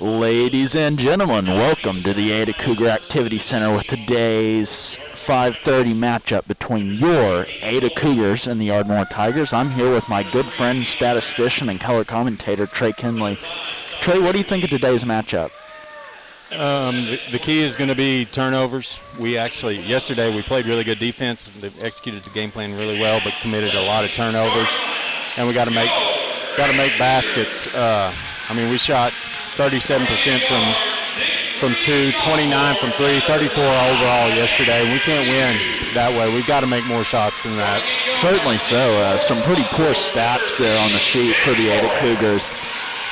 Ladies and gentlemen, welcome to the Ada Cougar Activity Center with today's 5:30 matchup between your Ada Cougars and the Ardmore Tigers. I'm here with my good friend, statistician, and color commentator, Trey Kinley. Trey, what do you think of today's matchup? The key is going to be turnovers. Yesterday we played really good defense. They executed the game plan really well, but committed a lot of turnovers. And we got to make baskets. We shot 37% from two, 29 from three, 34 overall yesterday. We can't win that way. We've got to make more shots than that. Certainly so. Some pretty poor stats there on the sheet for the Ada Cougars.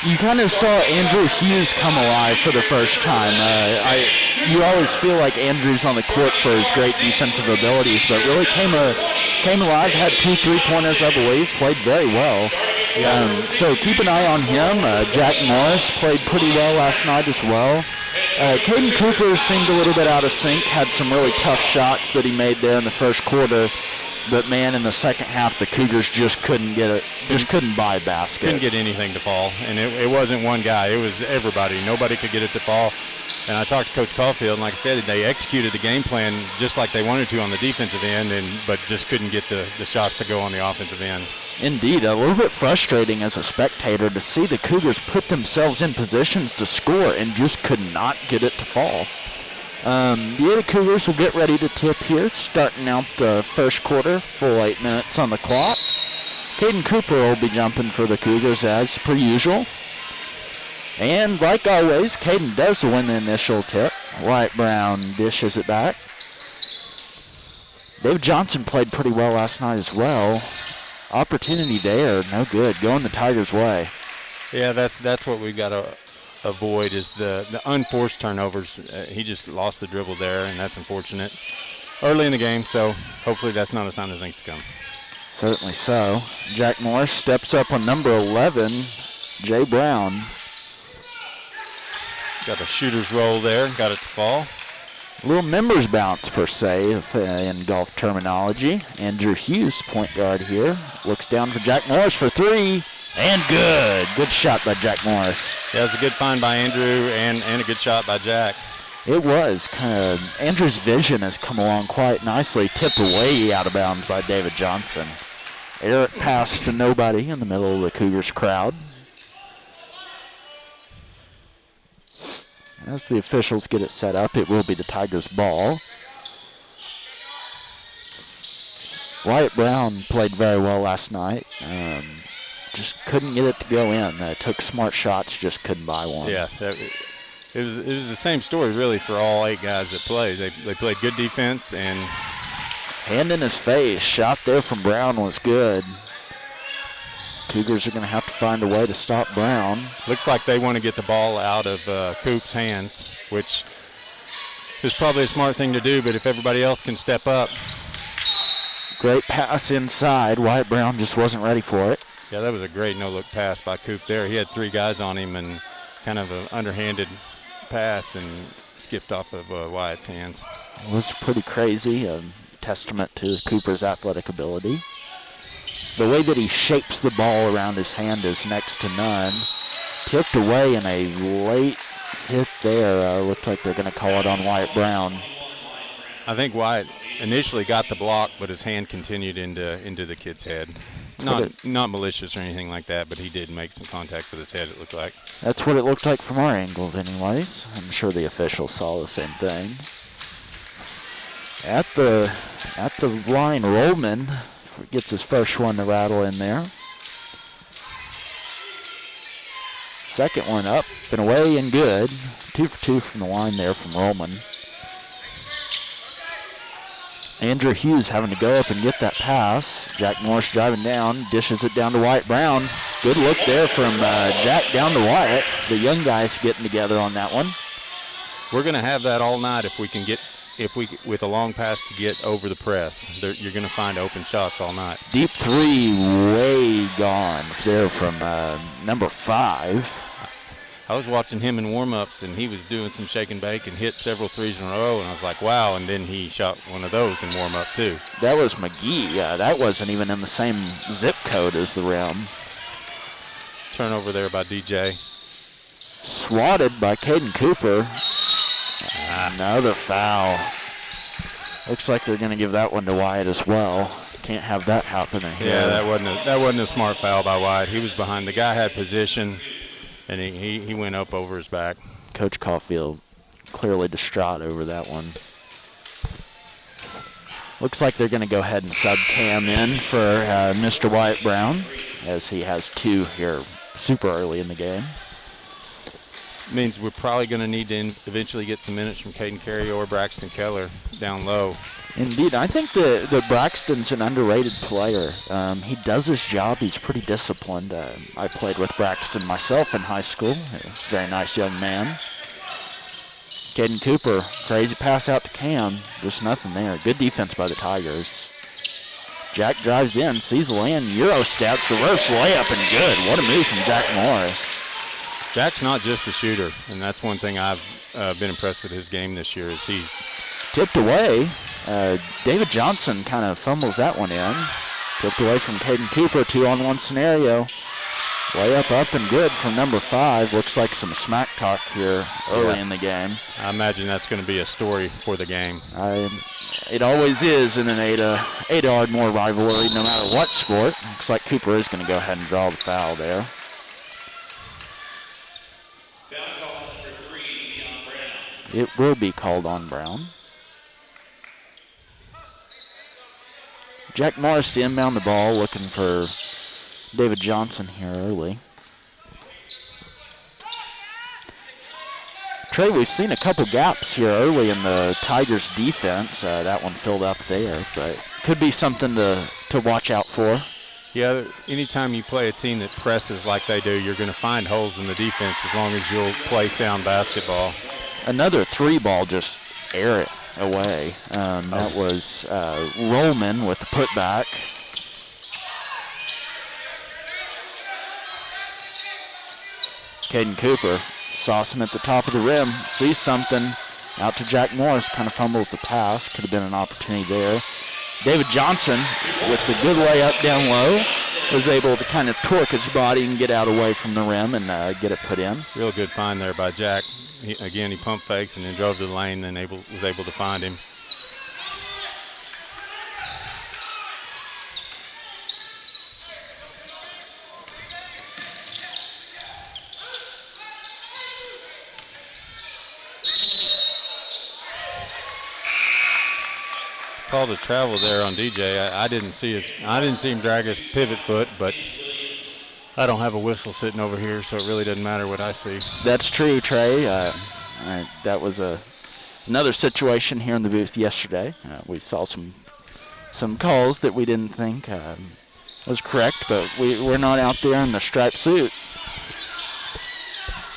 You kind of saw Andrew Hughes come alive for the first time. You always feel like Andrew's on the court for his great defensive abilities, but really came alive, had 2 3-pointers, I believe, played very well. So keep an eye on him. Jack Morris played pretty well last night as well. Caden Cooper seemed a little bit out of sync, had some really tough shots that he made there in the first quarter. But, man, in the second half, the Cougars just couldn't get it, just couldn't buy a basket. Couldn't get anything to fall, and it wasn't one guy. It was everybody. Nobody could get it to fall. And I talked to Coach Caulfield, and like I said, they executed the game plan just like they wanted to on the defensive end, but just couldn't get the shots to go on the offensive end. Indeed, a little bit frustrating as a spectator to see the Cougars put themselves in positions to score and just could not get it to fall. The Ada Cougars will get ready to tip here, starting out the first quarter, full 8 minutes on the clock. Caden Cooper will be jumping for the Cougars as per usual. And like always, Caden does win the initial tip. Wyatt Brown dishes it back. David Johnson played pretty well last night as well. Opportunity there, no good, going the Tigers' way. Yeah, that's what we got to avoid is the unforced turnovers. He just lost the dribble there, and that's unfortunate early in the game, so hopefully that's not a sign of things to come. Certainly so. Jack Morris steps up on number 11, Jay Brown. Got a shooter's roll there, got it to fall. A little members bounce, per se, in golf terminology. Andrew Hughes, point guard here, looks down for Jack Morris for 3. And good. Good shot by Jack Morris. Yeah, it was a good find by Andrew and a good shot by Jack. It was. Andrew's vision has come along quite nicely. Tipped way out of bounds by David Johnson. Eric passed to nobody in the middle of the Cougars crowd. As the officials get it set up, it will be the Tigers' ball. Wyatt Brown played very well last night. Just couldn't get it to go in. Took smart shots, just couldn't buy one. Yeah, it was the same story really for all 8 guys that played. They played good defense and hand in his face. Shot there from Brown was good. Cougars are going to have to find a way to stop Brown. Looks like they want to get the ball out of Coop's hands, which is probably a smart thing to do, but if everybody else can step up. Great pass inside. Wyatt Brown just wasn't ready for it. Yeah, that was a great no-look pass by Coop there. He had 3 guys on him and kind of an underhanded pass and skipped off of Wyatt's hands. It was pretty crazy, a testament to Cooper's athletic ability. The way that he shapes the ball around his hand is next to none. Tipped away in a late hit there. Looked like they're going to call it on Wyatt Brown. I think Wyatt initially got the block, but his hand continued into the kid's head. Not malicious or anything like that, but he did make some contact with his head, it looked like. That's what it looked like from our angles anyways. I'm sure the officials saw the same thing. At the line, Rollman gets his first one to rattle in there. Second one up and away and good. 2 for 2 from the line there from Rollman. Andrew Hughes having to go up and get that pass. Jack Morris driving down, dishes it down to Wyatt Brown. Good look there from Jack down to Wyatt. The young guys getting together on that one. We're going to have that all night if we with a long pass to get over the press. You're going to find open shots all night. Deep 3 way gone there from number 5. I was watching him in warm-ups, and he was doing some shake and bake and hit several threes in a row, and I was like, wow, and then he shot one of those in warm-up too. That was McGee. That wasn't even in the same zip code as the rim. Turnover there by DJ. Swatted by Caden Cooper. Another foul. Looks like they're going to give that one to Wyatt as well. Can't have that happening here. Yeah, that wasn't a smart foul by Wyatt. He was behind. The guy had position, and he went up over his back. Coach Caulfield clearly distraught over that one. Looks like they're going to go ahead and sub Cam in for Mr. Wyatt Brown, as he has 2 here super early in the game. Means we're probably going to need to eventually get some minutes from Caden Carey or Braxton Keller down low. Indeed. I think that Braxton's an underrated player. He does his job. He's pretty disciplined. I played with Braxton myself in high school. A very nice young man. Caden Cooper, crazy pass out to Cam. Just nothing there. Good defense by the Tigers. Jack drives in, sees the lane, Euro steps, reverse layup, and good. What a move from Jack Morris. Jack's not just a shooter, and that's one thing I've been impressed with his game this year is he's tipped away. David Johnson kind of fumbles that one in. Tipped away from Caden Cooper, 2-on-1 scenario. Layup up and good from number 5. Looks like some smack talk here early in the game. I imagine that's going to be a story for the game. It always is in an Ada Ardmore rivalry, no matter what sport. Looks like Cooper is going to go ahead and draw the foul there. It will be called on Brown. Jack Morris to inbound the ball, looking for David Johnson here early. Trey, we've seen a couple gaps here early in the Tigers' defense. That one filled up there, but could be something to watch out for. Yeah, anytime you play a team that presses like they do, you're going to find holes in the defense as long as you'll play sound basketball. Another 3-ball, just air it away. That was Rollman with the putback. Caden Cooper saw some at the top of the rim, sees something, out to Jack Morris, kind of fumbles the pass. Could have been an opportunity there. David Johnson with the good layup down low was able to kind of torque his body and get out away from the rim and get it put in. Real good find there by Jack. He pump faked and then drove to the lane and was able to find him. Called a travel there on DJ. I didn't see him drag his pivot foot, but I don't have a whistle sitting over here, so it really doesn't matter what I see. That's true, Trey. That was another situation here in the booth yesterday. We saw some calls that we didn't think was correct, but we're not out there in the striped suit.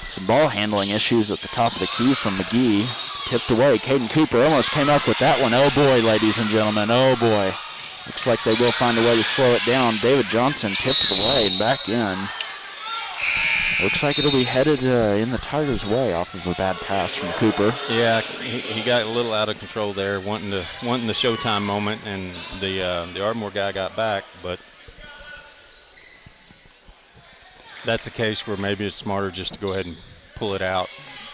Some ball handling issues at the top of the key from McGee. Tipped away. Caden Cooper almost came up with that one. Oh boy, ladies and gentlemen. Oh boy. Looks like they will find a way to slow it down. David Johnson tipped it away and back in. Looks like it'll be headed in the Tigers' way off of a bad pass from Cooper. Yeah, he got a little out of control there, wanting the showtime moment, and the Ardmore guy got back, but that's a case where maybe it's smarter just to go ahead and pull it out.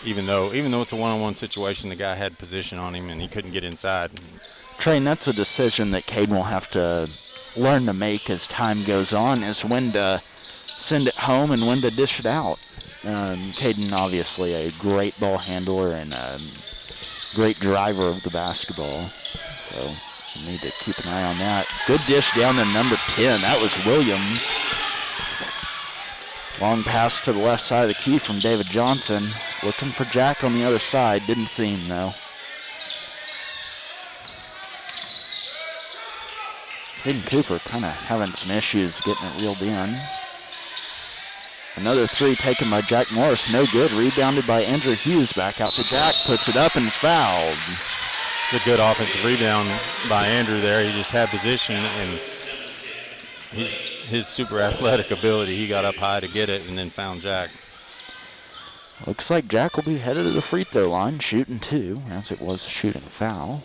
Even though it's a one-on-one situation, the guy had position on him and he couldn't get inside. Trey, that's a decision that Caden will have to learn to make as time goes on, is when to send it home and when to dish it out. Caden, obviously a great ball handler and a great driver of the basketball, so you need to keep an eye on that. Good dish down to number 10. That was Williams. Long pass to the left side of the key from David Johnson. Looking for Jack on the other side. Didn't see him, though. Caden Cooper kind of having some issues getting it reeled in. Another 3 taken by Jack Morris. No good. Rebounded by Andrew Hughes. Back out to Jack. Puts it up and is fouled. It's a good offensive rebound by Andrew there. He just had position, and his super athletic ability, he got up high to get it and then found Jack. Looks like Jack will be headed to the free throw line, shooting 2, as it was a shooting foul.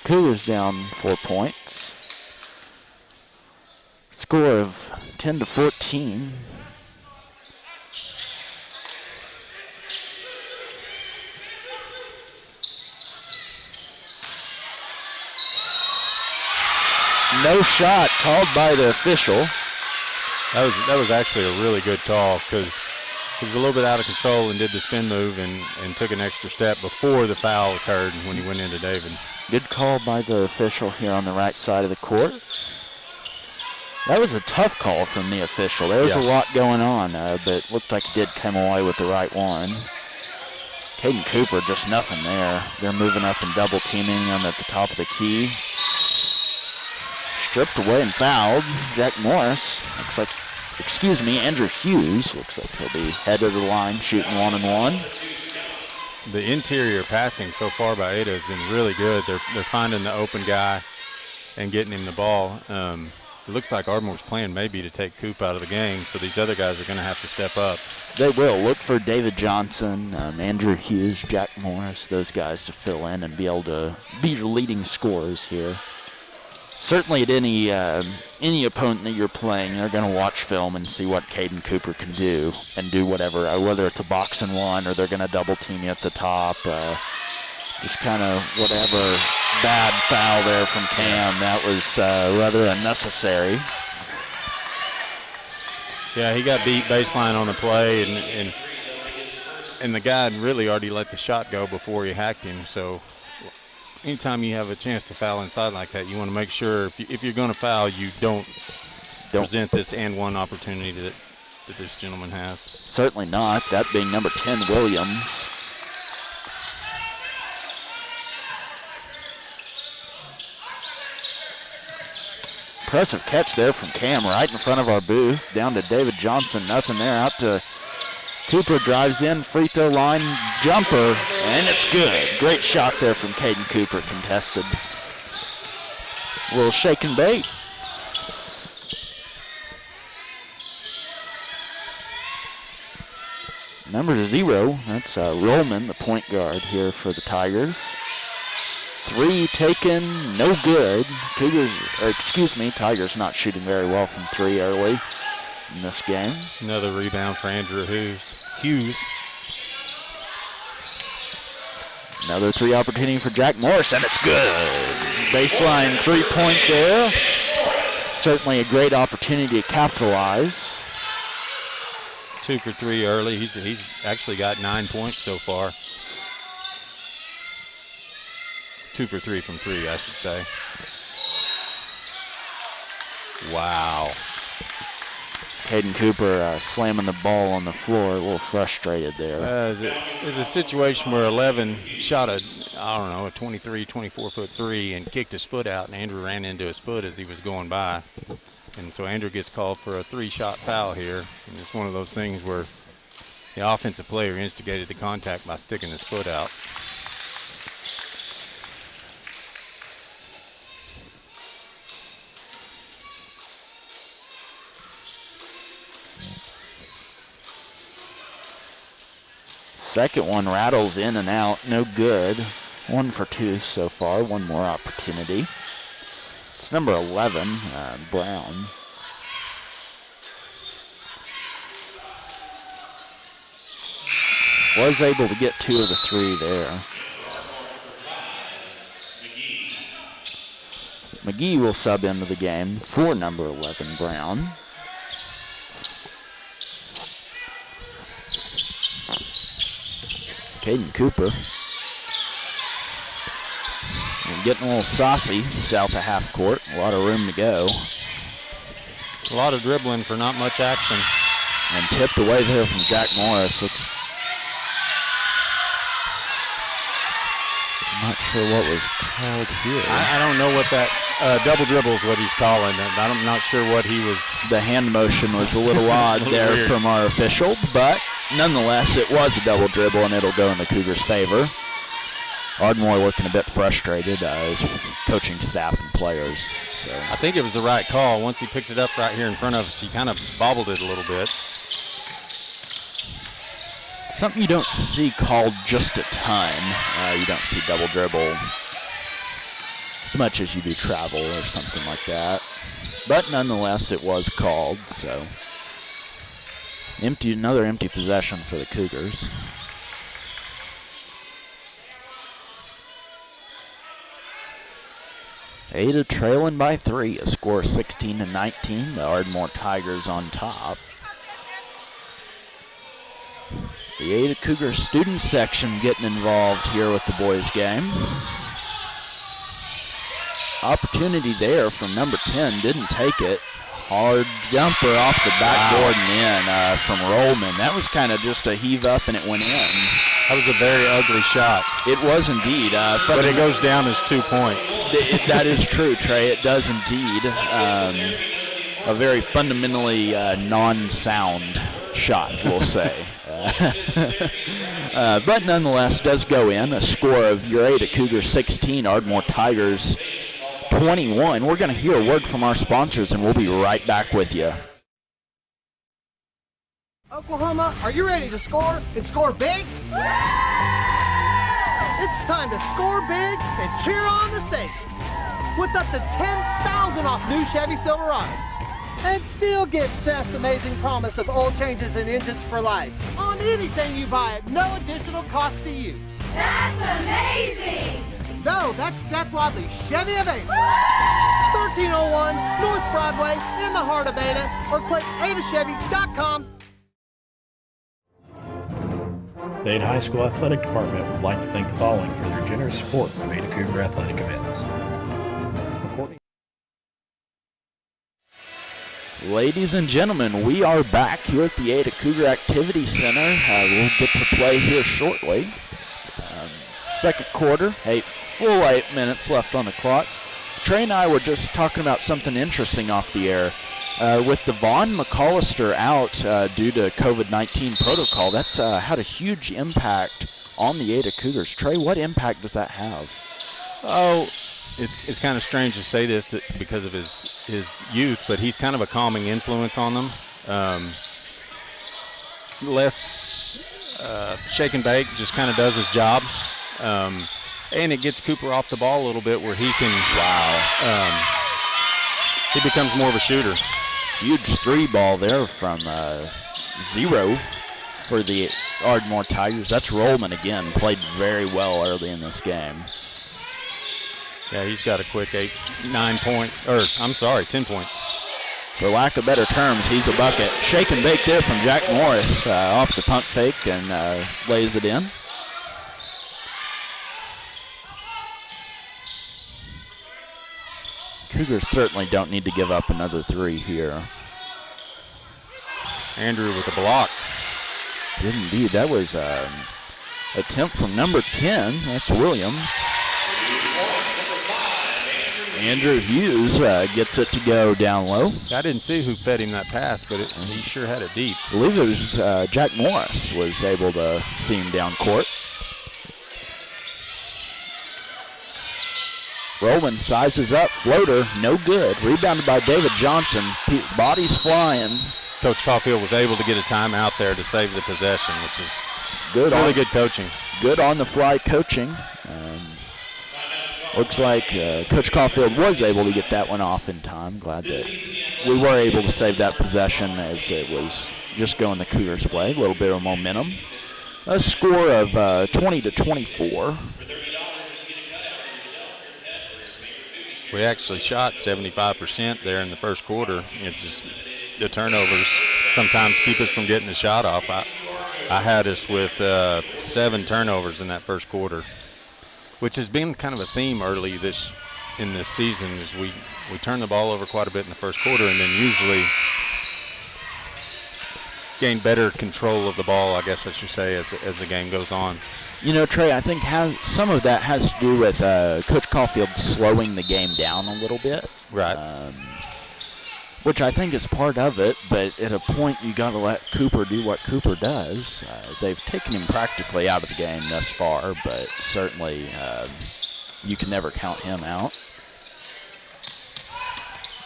Cougars down 4 points. Score of 10-14. No shot called by the official. That was actually a really good call because he was a little bit out of control and did the spin move and took an extra step before the foul occurred when he went into David. Good call by the official here on the right side of the court. That was a tough call from the official. There was a lot going on, but looked like he did come away with the right one. Caden Cooper, just nothing there. They're moving up and double teaming him at the top of the key. Stripped away and fouled. Jack Morris, looks like, Andrew Hughes, looks like he'll be head of the line shooting 1-and-1. The interior passing so far by Ada has been really good. They're finding the open guy and getting him the ball. It looks like Ardmore's plan may be to take Coop out of the game, so these other guys are going to have to step up. They will. Look for David Johnson, Andrew Hughes, Jack Morris, those guys to fill in and be able to be your leading scorers here. Certainly at any opponent that you're playing, they're going to watch film and see what Caden Cooper can do and do whatever, whether it's a 1-on-1 or they're going to double team you at the top. Just kind of whatever. Bad foul there from Cam. That was rather unnecessary. Yeah, he got beat baseline on the play, and the guy really already let the shot go before he hacked him. So anytime you have a chance to foul inside like that, you want to make sure if you're going to foul, you don't present this and one opportunity that this gentleman has. Certainly not. That being number 10, Williams. Impressive catch there from Cam right in front of our booth. Down to David Johnson, nothing there. Out to Cooper, drives in, free throw line, jumper, and it's good. Great shot there from Caden Cooper, contested. A little shake and bait. Number 0, that's Rollman, the point guard here for the Tigers. 3 taken, no good. Tigers not shooting very well from 3 early in this game. Another rebound for Andrew Hughes. Another 3 opportunity for Jack Morris, and it's good. Baseline 3-point there. Certainly a great opportunity to capitalize. 2 for 3 early. He's actually got 9 points so far. 2 for 3 from 3, I should say. Wow. Caden Cooper slamming the ball on the floor, a little frustrated there. There's a situation where 11 shot a 23, 24-foot 3 and kicked his foot out, and Andrew ran into his foot as he was going by. And so Andrew gets called for a 3-shot foul here. And it's one of those things where the offensive player instigated the contact by sticking his foot out. Second one rattles in and out, no good. 1 for 2 so far, one more opportunity. It's number 11, Brown. Was able to get 2 of the 3 there. McGee will sub into the game for number 11, Brown. Caden Cooper. And getting a little saucy south of half court. A lot of room to go. A lot of dribbling for not much action. And tipped away there from Jack Morris. I'm not sure what was called here. I don't know what that double dribble is what he's calling. I'm not sure what he was. The hand motion was a little odd there weird from our official, but nonetheless, it was a double dribble, and it'll go in the Cougars' favor. Ardmore looking a bit frustrated, as coaching staff and players. So I think it was the right call. Once he picked it up right here in front of us, he kind of bobbled it a little bit. Something you don't see called just a ton. You don't see double dribble as much as you do travel or something like that. But nonetheless, it was called, so another empty possession for the Cougars. Ada trailing by 3, a score 16-19. The Ardmore Tigers on top. The Ada Cougar student section getting involved here with the boys' game. Opportunity there from number 10, didn't take it. Hard jumper off the backboard and in from Rollman. That was kind of just a heave up and it went in. That was a very ugly shot. It was indeed. But it goes down as 2 points. That is true, Trey. It does indeed. A very fundamentally non-sound shot, we'll say. But nonetheless, does go in. A score of your Ada Cougars 16, Ardmore Tigers 21. We're going to hear a word from our sponsors, and we'll be right back with you. Oklahoma, are you ready to score and score big? It's time to score big and cheer on the Saints with up to $10,000 off new Chevy Silverados. And still get Seth's amazing promise of oil changes and engines for life on anything you buy at no additional cost to you. That's amazing! No, that's Seth Wadley's Chevy of Ada. 1301 North Broadway in the heart of Ada, or click adachevy.com. The Ada High School Athletic Department would like to thank the following for their generous support of Ada Cougar athletic events. Ladies and gentlemen, we are back here at the Ada Cougar Activity Center. We'll get to play here shortly. Second quarter, full 8 minutes left on the clock. Trey and I were just talking about something interesting off the air. With Devon McAllister out due to COVID-19 protocol, that's had a huge impact on the Ada Cougars. Trey, what impact does that have? Oh, it's kind of strange to say this because of his youth, but he's kind of a calming influence on them. Less shake and bake, just kind of does his job. And it gets Cooper off the ball a little bit where he can, he becomes more of a shooter. Huge 3-ball there from 0 for the Ardmore Tigers. That's Rollman again, played very well early in this game. Yeah, he's got a quick 10 points. For lack of better terms, he's a bucket. Shake and bake there from Jack Morris off the pump fake and lays it in. Cougars certainly don't need to give up another 3 here. Andrew with the block. Did indeed. That was an attempt from number 10. That's Williams. Andrew Hughes gets it to go down low. I didn't see who fed him that pass, but he sure had it deep. I believe it was Jack Morris was able to see him down court. Rollman sizes up, floater, no good. Rebounded by David Johnson. Bodies flying. Coach Caulfield was able to get a timeout there to save the possession, which is really good coaching. Good on-the-fly coaching. Looks like Coach Caulfield was able to get that one off in time. Glad that we were able to save that possession as it was just going the Cougars' way. A little bit of momentum. A score of 20-24. We actually shot 75% there in the first quarter. It's just the turnovers sometimes keep us from getting the shot off. I had us with 7 turnovers in that first quarter, which has been kind of a theme early in this season. Is we turn the ball over quite a bit in the first quarter and then usually gain better control of the ball, I guess I should say, as the game goes on. You know, Trey, I think some of that has to do with Coach Caulfield slowing the game down a little bit. Right. Which I think is part of it, but at a point you got to let Cooper do what Cooper does. They've taken him practically out of the game thus far, but certainly you can never count him out.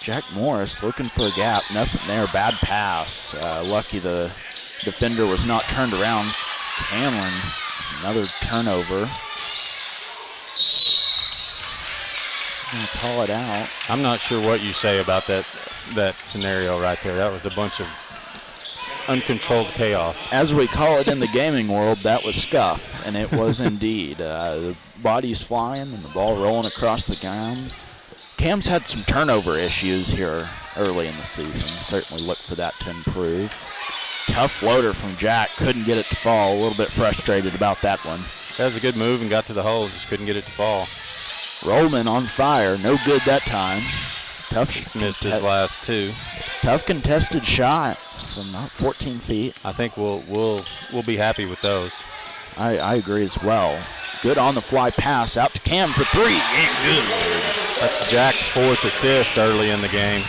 Jack Morris looking for a gap, nothing there, bad pass. Lucky the defender was not turned around. Hanlon, another turnover. going to call it out. I'm not sure what you say about that scenario right there. That was a bunch of uncontrolled chaos. As we call it in the gaming world, that was scuff, and it was indeed. The body's flying and the ball rolling across the ground. Cam's had some turnover issues here early in the season. Certainly look for that to improve. Tough floater from Jack. Couldn't get it to fall. A little bit frustrated about that one. That was a good move and got to the hole. Just couldn't get it to fall. Rollman on fire. No good that time. Just missed his last two. Tough contested shot from about 14 feet. I think we'll be happy with those. I agree as well. Good on the fly pass out to Cam for three. Ain't good. That's Jack's 4th assist early in the game.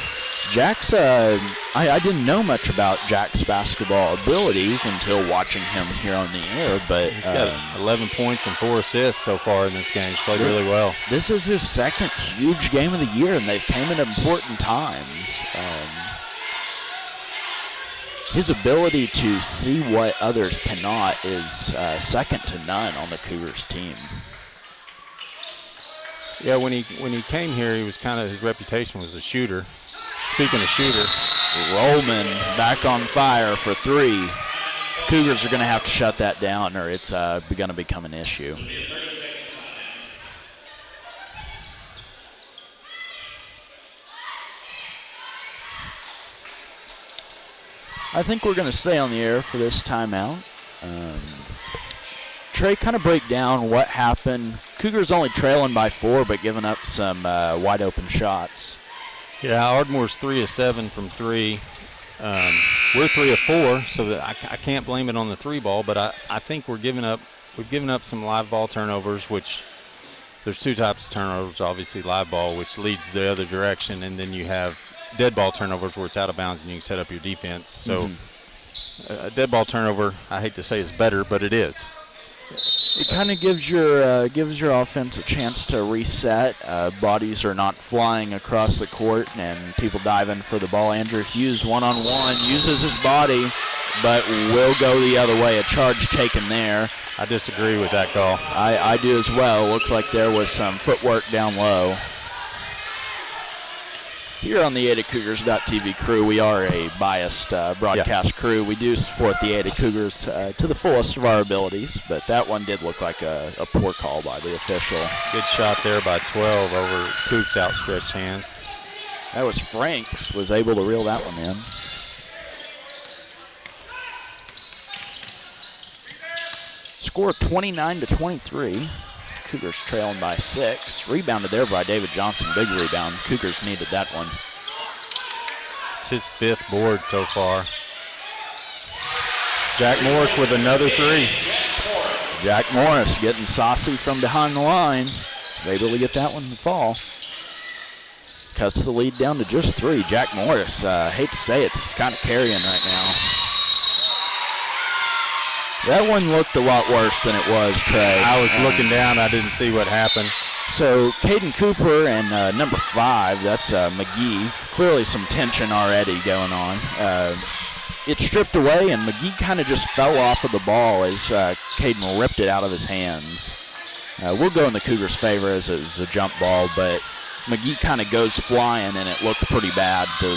Jack's, I didn't know much about Jack's basketball abilities until watching him here on the air, but he's got 11 points and 4 assists so far in this game. He's played really well. This is his second huge game of the year, and they've came at important times. His ability to see what others cannot is second to none on the Cougars team. Yeah, when he came here, he was his reputation was a shooter. Speaking of shooter, Rollman back on fire for three. Cougars are going to have to shut that down, or it's going to become an issue. I think we're going to stay on the air for this timeout. Trey, kind of break down what happened. Cougars only trailing by 4, but giving up some wide open shots. Yeah, Ardmore's 3 of 7 from 3. We're 3 of 4, so that I can't blame it on the 3 ball. But I think we've given up some live ball turnovers, which there's 2 types of turnovers. Obviously, live ball, which leads the other direction, and then you have dead ball turnovers where it's out of bounds and you can set up your defense. So a dead ball turnover, I hate to say is better, but it is. It kind of gives your offense a chance to reset. Bodies are not flying across the court, and people dive in for the ball. Andrew Hughes one-on-one uses his body, but will go the other way. A charge taken there. I disagree with that call. I do as well. Looks like there was some footwork down low. Here on the AdaCougars.tv crew, we are a biased broadcast crew. We do support the Ada Cougars to the fullest of our abilities, but that one did look like a poor call by the official. Good shot there by 12 over Coop's outstretched hands. That was Franks, was able to reel that one in. Score 29-23. Cougars trailing by 6. Rebounded there by David Johnson. Big rebound. Cougars needed that one. It's his 5th board so far. Jack Morris with another 3. Jack Morris getting saucy from behind the line. Able to get that one to fall. Cuts the lead down to just 3. Jack Morris, hate to say it, he's kind of carrying right now. That one looked a lot worse than it was, Trey. I was looking down. I didn't see what happened. So Caden Cooper and number 5, that's McGee. Clearly some tension already going on. It stripped away, and McGee kind of just fell off of the ball as Caden ripped it out of his hands. We'll go in the Cougars' favor as it was a jump ball, but McGee kind of goes flying, and it looked pretty bad to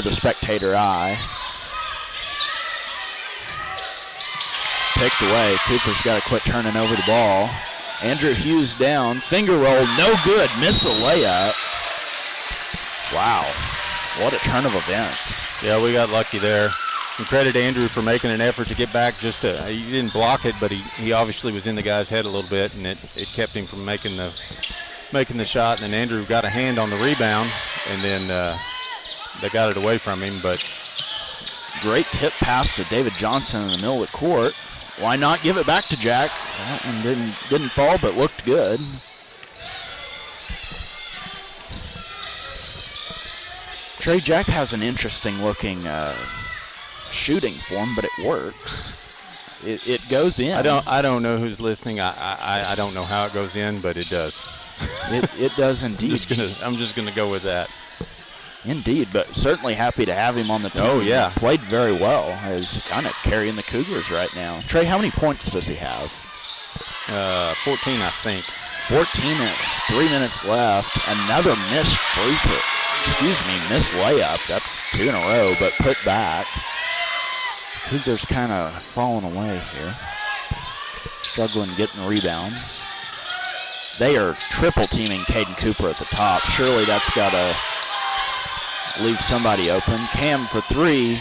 the spectator eye. Picked away. Cooper's got to quit turning over the ball. Andrew Hughes down. Finger roll, no good. Missed the layup. Wow. What a turn of events. Yeah, we got lucky there. And credit Andrew for making an effort to get back. He didn't block it, but he obviously was in the guy's head a little bit, and it kept him from making the shot. And then Andrew got a hand on the rebound, and then they got it away from him. But great tip pass to David Johnson in the middle of the court. Why not give it back to Jack? That one didn't fall, but looked good. Trey, Jack has an interesting looking shooting form, but it works. It goes in. I don't know who's listening. I don't know how it goes in, but it does. It does indeed. I'm just gonna go with that. Indeed, but certainly happy to have him on the team. Oh, yeah. He played very well. He's kind of carrying the Cougars right now. Trey, how many points does he have? 14, I think. 14 and 3 minutes left. Another missed free throw. Missed layup. That's 2 in a row, but put back. Cougars kind of falling away here. Struggling getting rebounds. They are triple teaming Caden Cooper at the top. Surely that's got to leave somebody open. Cam for 3.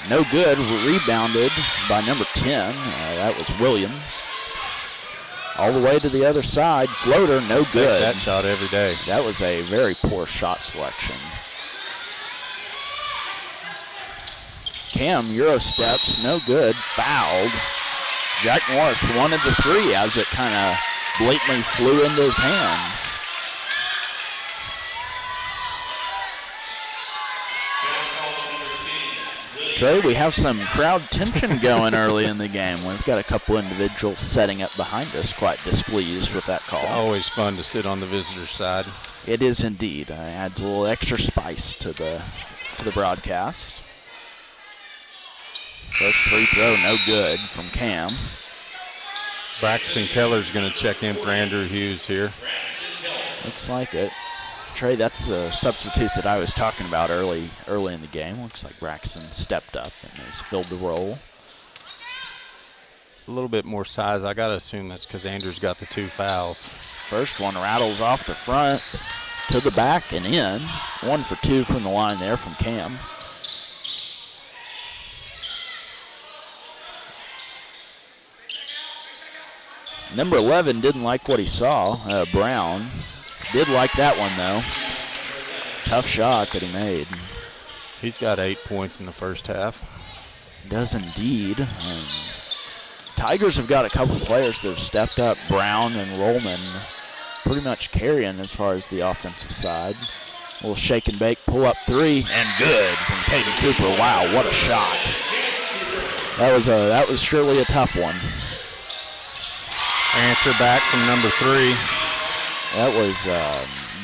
No good. Rebounded by number 10. That was Williams. All the way to the other side. Floater, no good. That shot every day. That was a very poor shot selection. Cam, Euro steps, no good. Fouled. Jack Morris wanted the 3 as it kind of blatantly flew into his hands. Trey, we have some crowd tension going early in the game. We've got a couple individuals setting up behind us, quite displeased with that call. It's always fun to sit on the visitor side. It is indeed. It adds a little extra spice to the broadcast. First free throw, no good from Cam. Braxton Keller's going to check in for Andrew Hughes here. Looks like it. Trey, that's the substitute that I was talking about early in the game. Looks like Braxton stepped up and has filled the role. A little bit more size. I got to assume that's because Andrew's got the 2 fouls. First one rattles off the front to the back and in. 1 for 2 from the line there from Cam. Number 11 didn't like what he saw, Brown. Did like that one, though. Tough shot that he made. He's got 8 points in the first half. Does indeed. Tigers have got a couple players that have stepped up. Brown and Rollman pretty much carrying as far as the offensive side. A little shake and bake, pull up 3, and good from Caden Cooper. Wow, what a shot. That was surely a tough one. Answer back from number 3. That was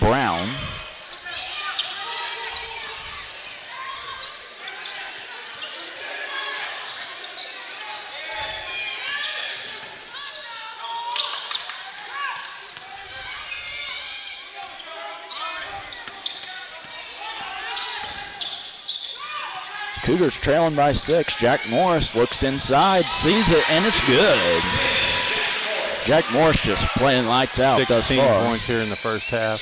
Brown. Cougars trailing by 6. Jack Morris looks inside, sees it, and it's good. Jack Morris just playing lights out thus far. 16 points here in the first half.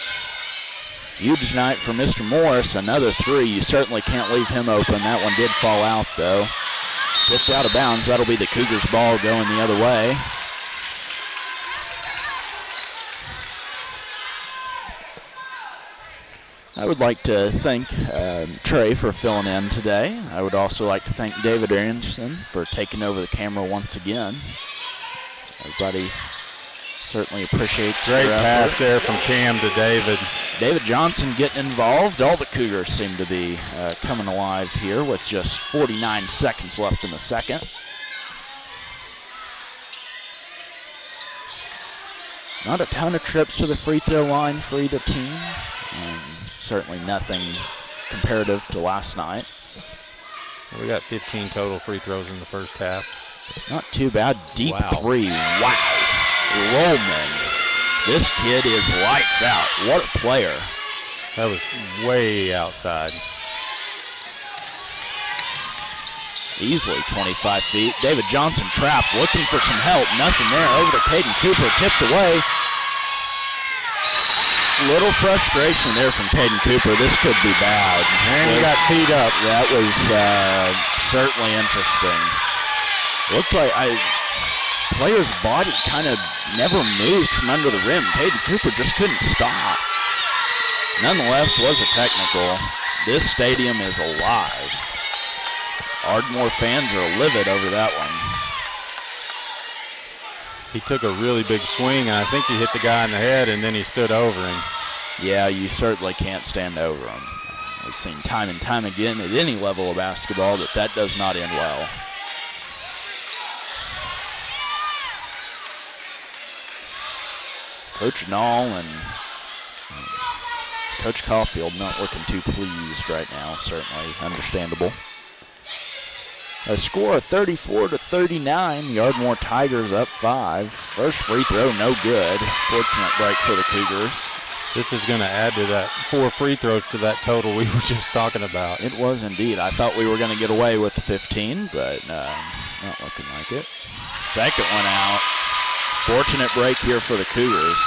Huge night for Mr. Morris. Another 3. You certainly can't leave him open. That one did fall out, though. Just out of bounds. That'll be the Cougars' ball going the other way. I would like to thank Trey for filling in today. I would also like to thank David Anderson for taking over the camera once again. Everybody certainly appreciates Great your pass effort. there from Cam to David. David Johnson getting involved. All the Cougars seem to be coming alive here with just 49 seconds left in the second. Not a ton of trips to the free throw line for either team. Certainly nothing comparative to last night. We got 15 total free throws in the first half. Not too bad. Deep Wow. 3. Wow. Rollman. This kid is lights out. What a player. That was way outside. Easily 25 feet. David Johnson trapped, looking for some help. Nothing there. Over to Caden Cooper. Tipped away. Little frustration there from Caden Cooper. This could be bad. And he got teed up. That was certainly interesting. Looked like player's body kind of never moved from under the rim. Caden Cooper just couldn't stop. Nonetheless, was a technical. This stadium is alive. Ardmore fans are livid over that one. He took a really big swing, and I think he hit the guy in the head, and then he stood over him. Yeah, you certainly can't stand over him. We've seen time and time again at any level of basketball that does not end well. Coach Nall and Coach Caulfield not looking too pleased right now, certainly understandable. A score of 34-39. The Ardmore Tigers up 5. First free throw, no good. Fortunate break for the Cougars. This is going to add to that 4 free throws to that total we were just talking about. It was indeed. I thought we were going to get away with the 15, but not looking like it. Second one out. Fortunate break here for the Cougars.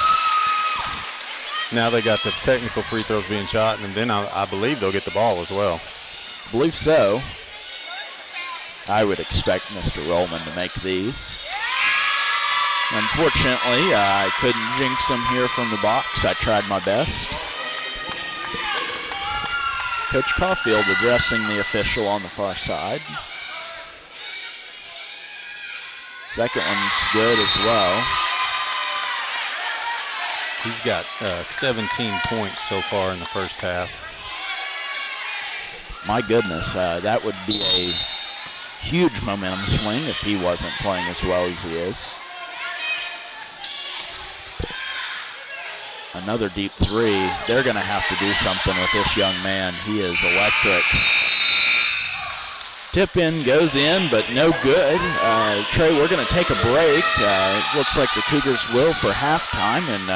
Now they got the technical free throws being shot, and then I believe they'll get the ball as well. I believe so. I would expect Mr. Rollman to make these. Unfortunately, I couldn't jinx him here from the box. I tried my best. Coach Caulfield addressing the official on the far side. Second one's good as well. He's got 17 points so far in the first half. My goodness, that would be a huge momentum swing if he wasn't playing as well as he is. Another deep three. They're going to have to do something with this young man. He is electric. Tip in, goes in, but no good. Trey, we're going to take a break. Looks like the Cougars will for halftime, and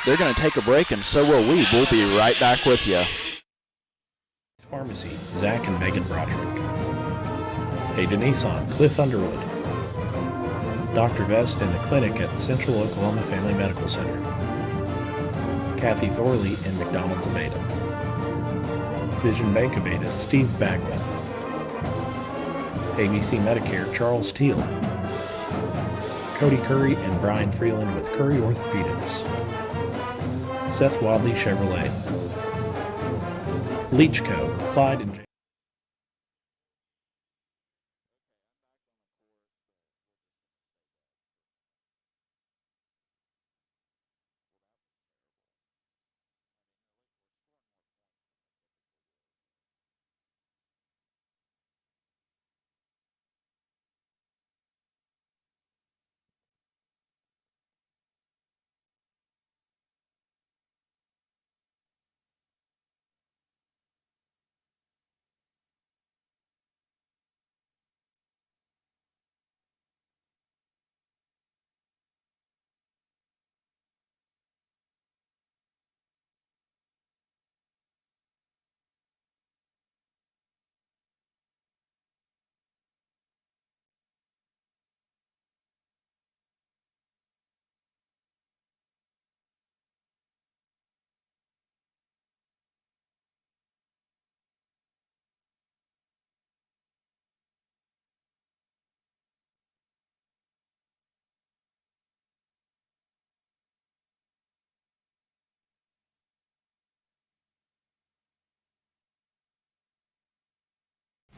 they're going to take a break, and so will we. We'll be right back with you. Pharmacy, Zach and Megan Broderick. Hayden Nissan, Cliff Underwood. Dr. Vest in the clinic at Central Oklahoma Family Medical Center. Kathy Thorley in McDonald's of Ada. Vision Bank of Ada, Steve Bagwell. ABC Medicare, Charles Teal. Cody Curry and Brian Freeland with Curry Orthopedics. Seth Wadley Chevrolet. Leach Co., Clyde and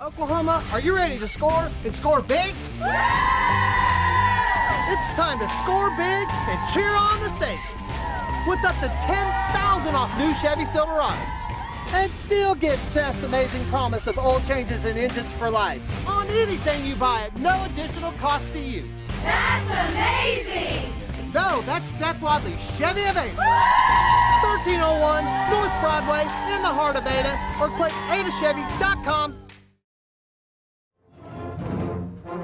Oklahoma, are you ready to score and score big? It's time to score big and cheer on the Saints with up to $10,000 off new Chevy Silverados. And still get Seth's amazing promise of oil changes and engines for life on anything you buy at no additional cost to you. That's amazing! No, that's Seth Wadley, Chevy of Ada. 1301 North Broadway in the heart of Ada, or click adachevy.com.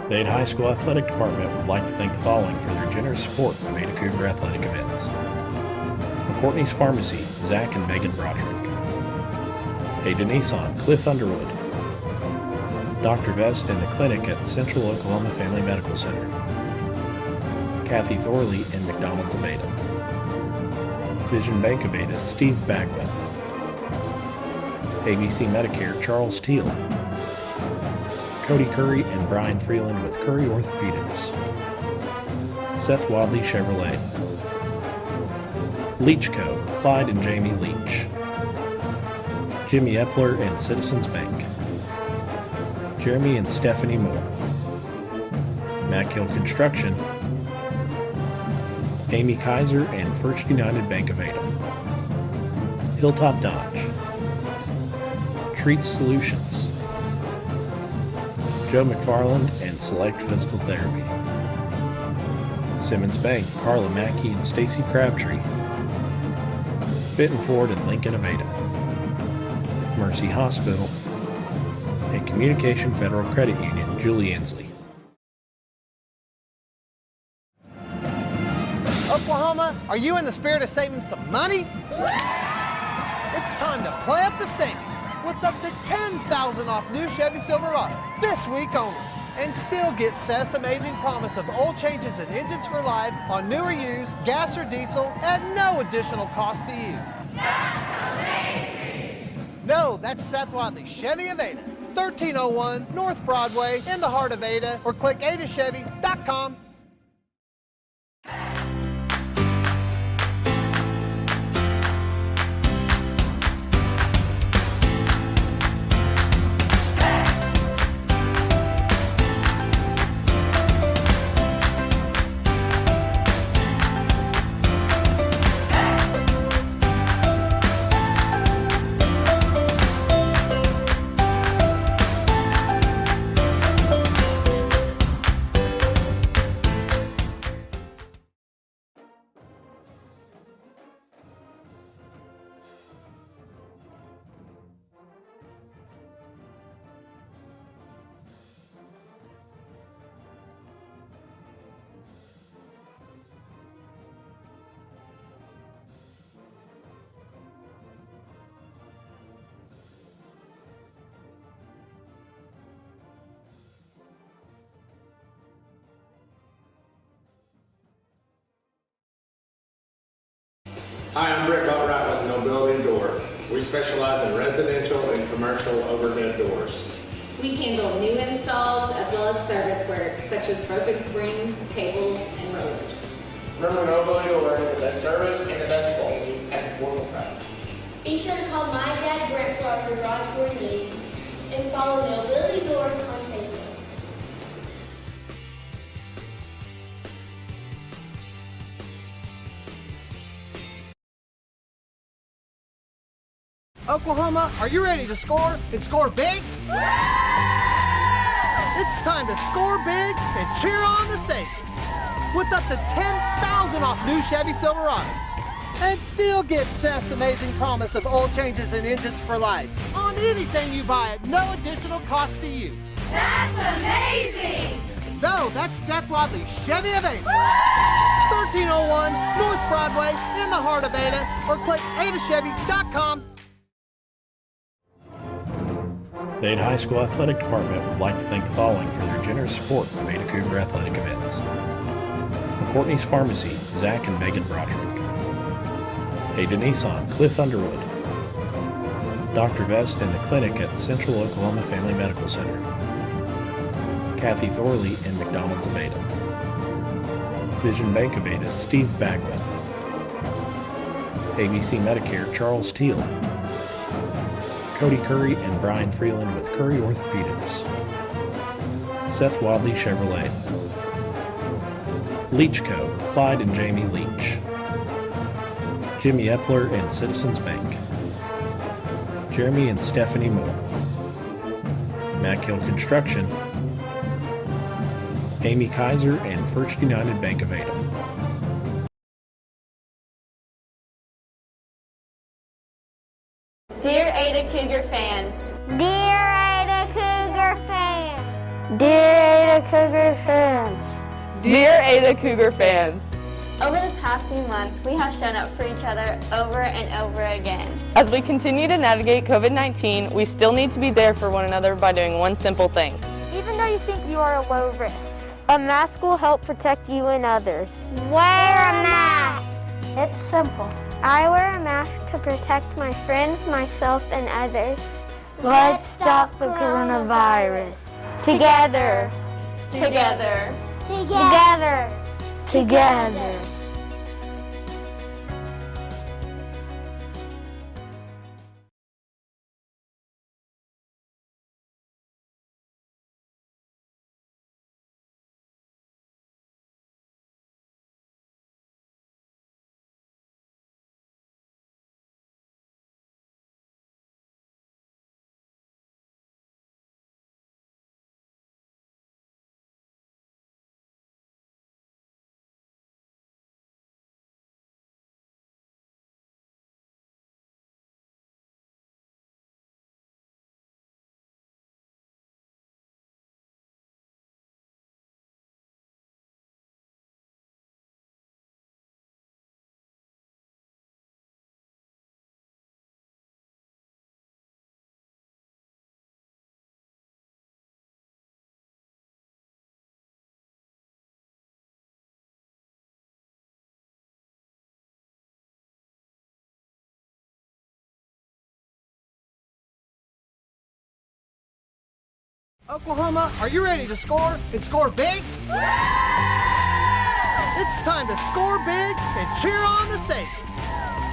The Ada High School Athletic Department would like to thank the following for their generous support of Ada Cougar athletic events. McCourtney's Pharmacy, Zach and Megan Broderick. Hayden Nissan, Cliff Underwood. Dr. Vest in the clinic at Central Oklahoma Family Medical Center. Kathy Thorley in McDonald's of Ada. Vision Bank of Ada, Steve Bagwell. ABC Medicare, Charles Teal. Cody Curry and Brian Freeland with Curry Orthopedics. Seth Wadley Chevrolet. Leach Co., Clyde and Jamie Leach. Jimmy Epler and Citizens Bank. Jeremy and Stephanie Moore. Mackhill Construction. Amy Kaiser and First United Bank of Ada. Hilltop Dodge. Treat Solutions. Joe McFarland and Select Physical Therapy. Simmons Bank, Carla Mackey and Stacy Crabtree. Fitton Ford and Lincoln of Ada. Mercy Hospital. And Communication Federal Credit Union, Julie Inslee. Oklahoma, are you in the spirit of saving some money? It's time to play up the savings with up to $10,000 off new Chevy Silverado this week only. And still get Seth's amazing promise of oil changes and engines for life on new or used gas or diesel at no additional cost to you. That's amazing! No, that's Seth Wadley's Chevy of Ada, 1301 North Broadway in the heart of Ada, or click adachevy.com. Hi, I'm Brett Boatwright with Nobility Door. We specialize in residential and commercial overhead doors. We handle new installs as well as service work such as broken springs, cables, and rollers. Remember, Nobility Door is the best service and the best quality at an affordable price. Be sure to call my dad Brett for our garage door needs and follow Nobility Door on Facebook. Oklahoma, are you ready to score and score big? It's time to score big and cheer on the savings with up to $10,000 off new Chevy Silverados. And still get Seth's amazing promise of oil changes and engines for life on anything you buy at no additional cost to you. That's amazing! No, that's Seth Wadley's Chevy of Ada, 1301 North Broadway in the heart of Ada, or click adachevy.com. The Ada High School Athletic Department would like to thank the following for their generous support of Ada Cougar athletic events. McCourtney's Pharmacy, Zach and Megan Broderick. Ada Nissan, Cliff Underwood. Dr. Vest and the clinic at Central Oklahoma Family Medical Center. Kathy Thorley and McDonald's of Ada. Vision Bank of Ada, Steve Bagwell. ABC Medicare, Charles Teal. Cody Curry and Brian Freeland with Curry Orthopedics. Seth Wadley Chevrolet. Leach Co., Clyde and Jamie Leach. Jimmy Epler and Citizens Bank. Jeremy and Stephanie Moore. Mack Hill Construction. Amy Kaiser and First United Bank of Ada. Dear Ada Cougar fans. Dear Ada Cougar fans. Dear Ada Cougar fans. Dear Ada Cougar fans. Over the past few months, we have shown up for each other over and over again. As we continue to navigate COVID-19, we still need to be there for one another by doing one simple thing. Even though you think you are a low risk, a mask will help protect you and others. Wear a mask. It's simple. I wear a mask to protect my friends, myself, and others. Let's stop the coronavirus. Together. Together. Together. Together. Oklahoma, are you ready to score and score big? It's time to score big and cheer on the Saints.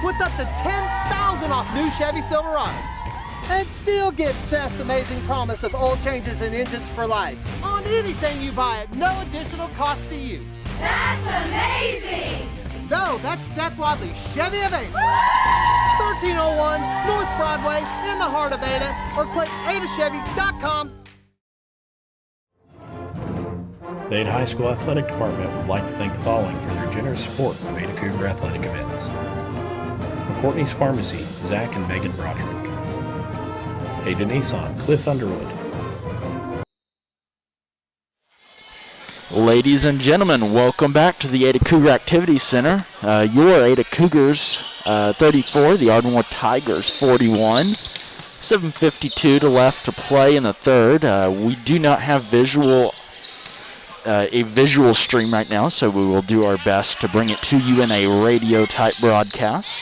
With up to $10,000 off new Chevy Silverados. And still get Seth's amazing promise of oil changes and engines for life on anything you buy at no additional cost to you. That's amazing! No, that's Seth Wadley's Chevy of Ada. 1301 North Broadway in the heart of Ada, or click adachevy.com. The Ada High School Athletic Department would like to thank the following for their generous support of Ada Cougar athletic events. McCourtney's Pharmacy, Zach and Megan Broderick. Ada Nissan, Cliff Underwood. Ladies and gentlemen, welcome back to the Ada Cougar Activity Center. Your Ada Cougars 34, the Ardmore Tigers 41. 7:52 left to play in the third. We do not have a visual stream right now, so we will do our best to bring it to you in a radio-type broadcast.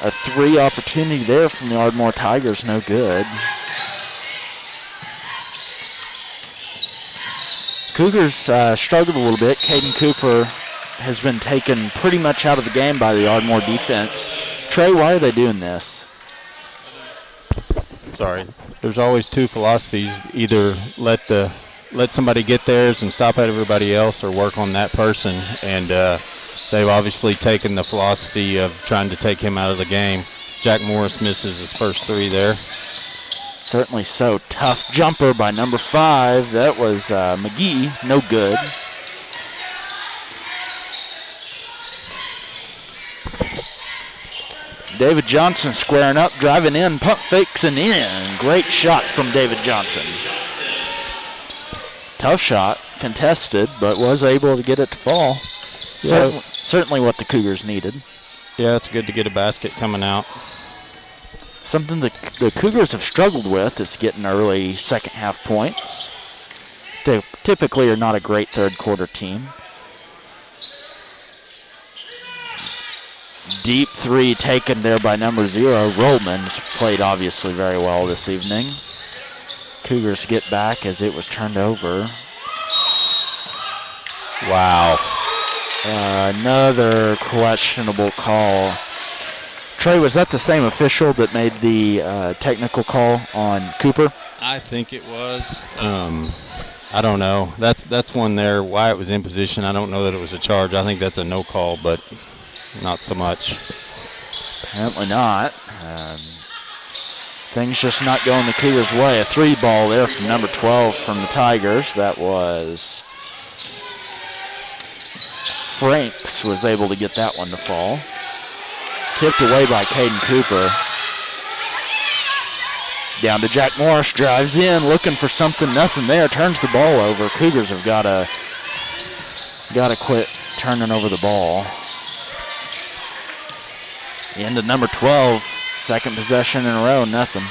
A 3 opportunity there from the Ardmore Tigers, no good. Cougars struggled a little bit. Caden Cooper has been taken pretty much out of the game by the Ardmore defense. Trey, why are they doing this? Sorry. There's always two philosophies. Either let somebody get theirs and stop at everybody else, or work on that person. And they've obviously taken the philosophy of trying to take him out of the game. Jack Morris misses his first 3 there. Certainly so. Tough jumper by number 5. That was McGee. No good. David Johnson squaring up, driving in, pump fakes and in. Great shot from David Johnson. Tough shot, contested, but was able to get it to fall. Yeah. Certainly what the Cougars needed. Yeah, it's good to get a basket coming out. Something the Cougars have struggled with is getting early second half points. They typically are not a great third quarter team. Deep 3 taken there by number 0. Rollman's played obviously very well this evening. Cougars get back as it was turned over. Wow. Another questionable call. Trey, was that the same official that made the technical call on Cooper? I think it was. I don't know. That's one there. Why it was in position, I don't know that it was a charge. I think that's a no call, but not so much. Apparently not. Things just not going the Cougars' way. A 3 ball there from number 12 from the Tigers. That was Franks was able to get that one to fall. Tipped away by Caden Cooper. Down to Jack Morris, drives in, looking for something, nothing there, turns the ball over. Cougars have got to quit turning over the ball. Into number 12, second possession in a row, nothing.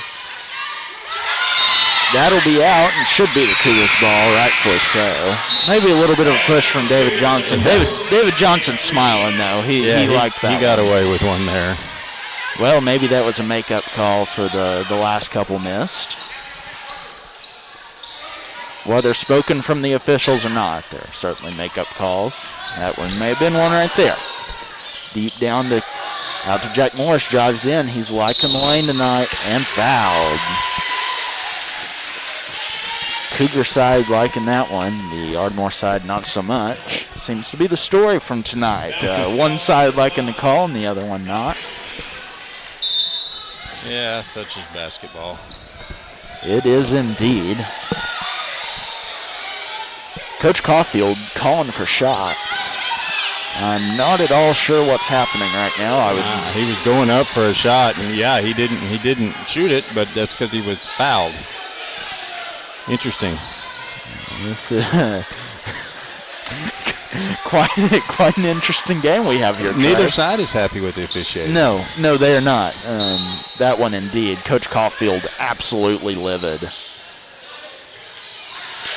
That'll be out and should be the Cougars' ball, rightfully so. Maybe a little bit of a push from David Johnson. David Johnson's smiling, though. He liked that. He got away with one there. Well, maybe that was a make-up call for the last couple missed. Whether spoken from the officials or not, they're certainly make-up calls. That one may have been one right there. Deep down out to Jack Morris, drives in. He's liking the lane tonight and fouled. Cougar side liking that one. The Ardmore side not so much. Seems to be the story from tonight. One side liking the call and the other one not. Yeah, such is basketball. It is indeed. Coach Caulfield calling for shots. I'm not at all sure what's happening right now. He was going up for a shot, and yeah, he didn't shoot it, but that's because he was fouled. Interesting. This is quite an interesting game we have here. Neither side is happy with the officiating. No, they are not. That one indeed. Coach Caulfield absolutely livid.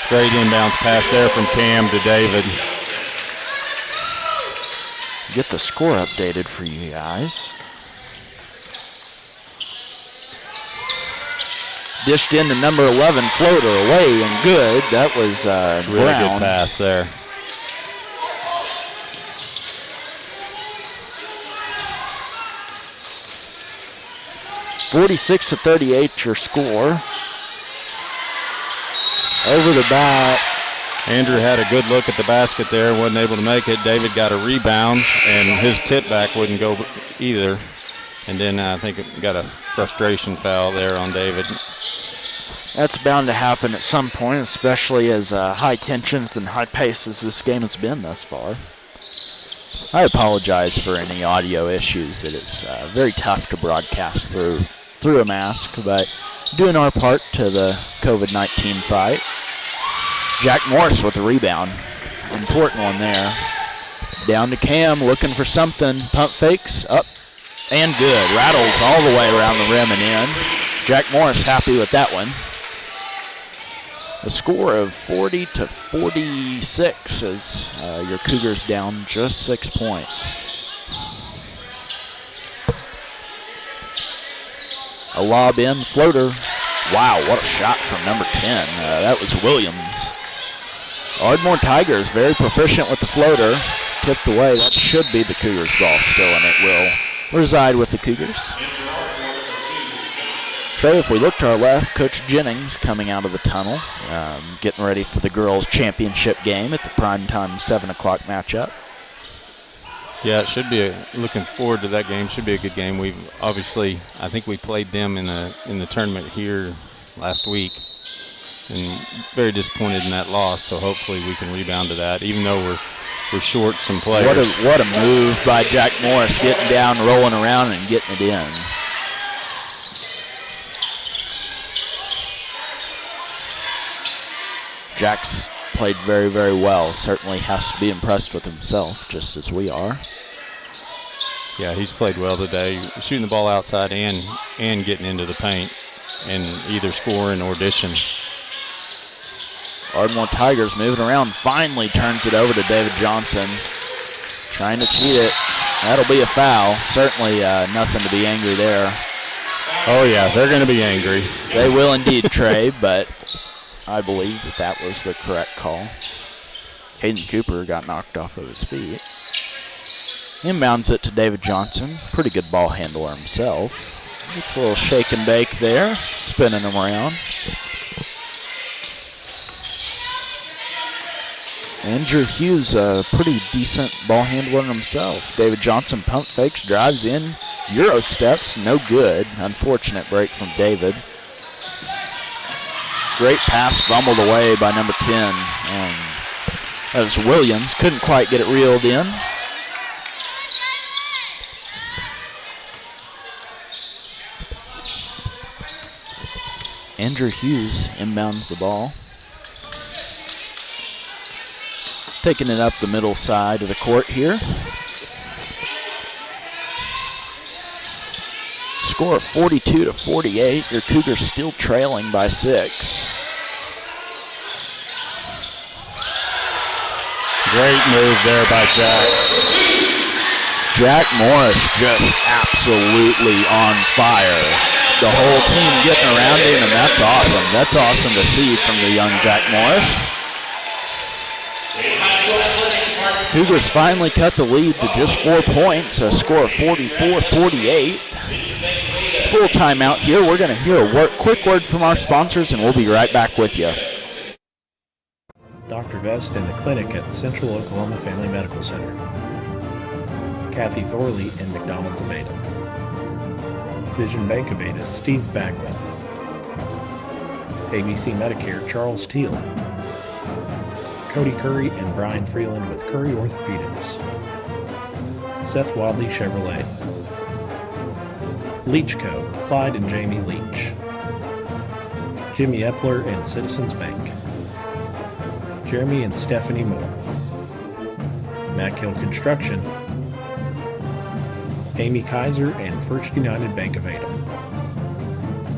Great inbounds pass there from Cam to David. Get the score updated for you guys. Dished into number 11, floater away and good. That was Really Brown. good pass there. (46-38) your score. Over the bat. Andrew had a good look at the basket there, wasn't able to make it. David got a rebound, and his tip back wouldn't go either. And then I think it got a frustration foul there on David. That's bound to happen at some point, especially as high tensions and high paces this game has been thus far. I apologize for any audio issues. It is very tough to broadcast through a mask, but doing our part to the COVID-19 fight. Jack Morris with the rebound. Important one there. Down to Cam, looking for something. Pump fakes, up, and good. Rattles all the way around the rim and in. Jack Morris happy with that one. A score of 40-46 as your Cougars down just 6 points. A lob in, floater. Wow, what a shot from number 10. That was Williams. Ardmore Tigers very proficient with the floater. Tipped away. That should be the Cougars' ball still, and it will reside with the Cougars. Trey, if we look to our left, Coach Jennings coming out of the tunnel, getting ready for the girls' championship game at the primetime 7 o'clock matchup. Yeah, it should be looking forward to that game. Should be a good game. We've obviously, I think we played them in the tournament here last week, and very disappointed in that loss. So hopefully we can rebound to that, even though we're short some players. What a move by Jack Morris, getting down, rolling around, and getting it in. Jack's played very, very well. Certainly has to be impressed with himself, just as we are. Yeah, he's played well today, shooting the ball outside and getting into the paint, and either scoring or dishing. Ardmore Tigers moving around, finally turns it over to David Johnson. Trying to cheat it. That'll be a foul. Certainly nothing to be angry there. Oh, yeah, they're going to be angry. They will indeed, Trey, but I believe that was the correct call. Hayden Cooper got knocked off of his feet. Inbounds it to David Johnson. Pretty good ball handler himself. Gets a little shake and bake there, spinning him around. Andrew Hughes, a pretty decent ball handler himself. David Johnson pump fakes, drives in, Euro steps, no good. Unfortunate break from David. Great pass fumbled away by number 10. And that was Williams. Couldn't quite get it reeled in. Andrew Hughes inbounds the ball. Taking it up the middle side of the court here. Score of 42-48. Your Cougars still trailing by 6. Great move there by Jack. Jack Morris just absolutely on fire. The whole team getting around him, and that's awesome. That's awesome to see from the young Jack Morris. Cougars finally cut the lead to just 4 points, a score of 44-48. Full timeout here. We're going to hear a quick word from our sponsors, and we'll be right back with you. Dr. Vest and the clinic at Central Oklahoma Family Medical Center. Kathy Thorley in McDonald's of Ada. Vision Bank of Ada, Steve Bagwell. ABC Medicare, Charles Teal. Cody Curry and Brian Freeland with Curry Orthopedics. Seth Wadley Chevrolet. Leach Co., Clyde and Jamie Leach. Jimmy Epler and Citizens Bank. Jeremy and Stephanie Moore. Mack Hill Construction. Amy Kaiser and First United Bank of Ada.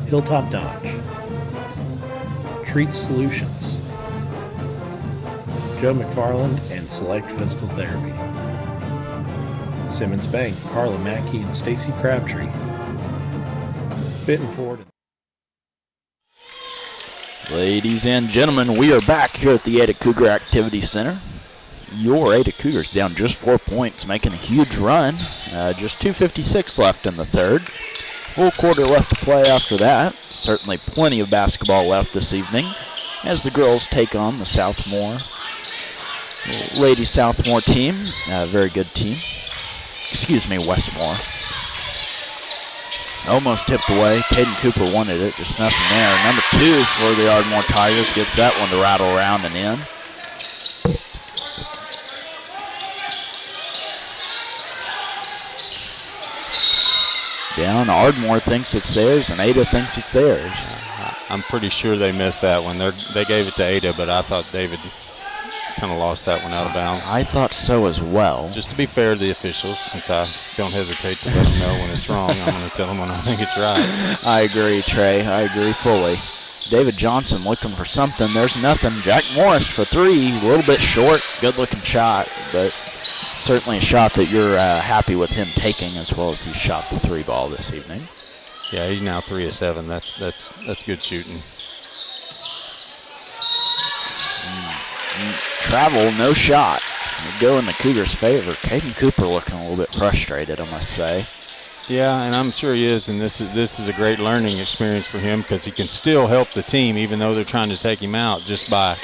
Hilltop Dodge. Treat Solutions. Joe McFarland and Select Physical Therapy. Simmons Bank, Carla Mackey and Stacy Crabtree. Fit and Ford. Ladies and gentlemen, we are back here at the Ada Cougar Activity Center. Your Ada Cougars down just 4 points, making a huge run. Just 2:56 left in the third. Full quarter left to play after that. Certainly plenty of basketball left this evening as the girls take on the Lady Southmore team. Very good team. Excuse me, Westmore. Almost tipped away. Caden Cooper wanted it, just nothing there. Number 2 for the Ardmore Tigers gets that one to rattle around and in. Down, Ardmore thinks it's theirs, and Ada thinks it's theirs. I'm pretty sure they missed that one. They gave it to Ada, but I thought David kind of lost that one out of bounds. I thought so as well. Just to be fair to the officials, since I don't hesitate to let them know when it's wrong, I'm going to tell them when I think it's right. I agree, Trey. I agree fully. David Johnson looking for something. There's nothing. Jack Morris for 3. A little bit short. Good-looking shot, but certainly a shot that you're happy with him taking, as well as he shot the 3 ball this evening. Yeah, he's now 3 of 7. That's good shooting. Travel, no shot. It'll go in the Cougars' favor. Caden Cooper looking a little bit frustrated, I must say. Yeah, and I'm sure he is, and this is a great learning experience for him because he can still help the team even though they're trying to take him out just by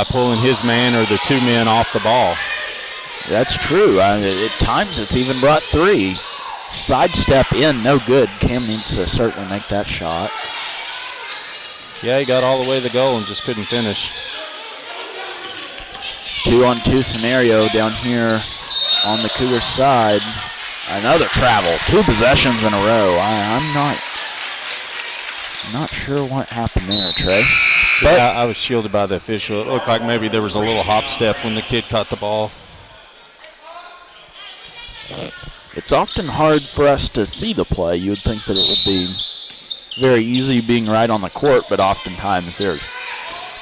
pulling his man or the 2 men off the ball. That's true. At times it's even brought 3. Sidestep in, no good. Cam needs to certainly make that shot. Yeah, he got all the way to the goal and just couldn't finish. 2-on-2 scenario down here on the Cougars side. Another travel, 2 possessions in a row. I'm not sure what happened there, Trey. But yeah, I was shielded by the official. It looked like maybe there was a little hop step when the kid caught the ball. It's often hard for us to see the play. You would think that it would be very easy being right on the court, but oftentimes there's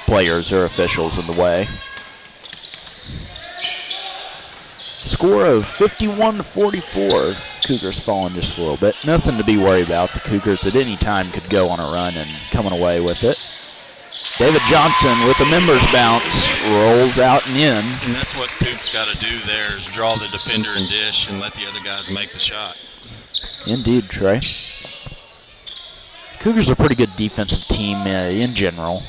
players or officials in the way. Score of 51-44. Cougars falling just a little bit. Nothing to be worried about. The Cougars at any time could go on a run and coming away with it. David Johnson with the members bounce, rolls out and in. And that's what Coop's got to do there is draw the defender and dish and let the other guys make the shot. Indeed, Trey. Cougars are a pretty good defensive team in general.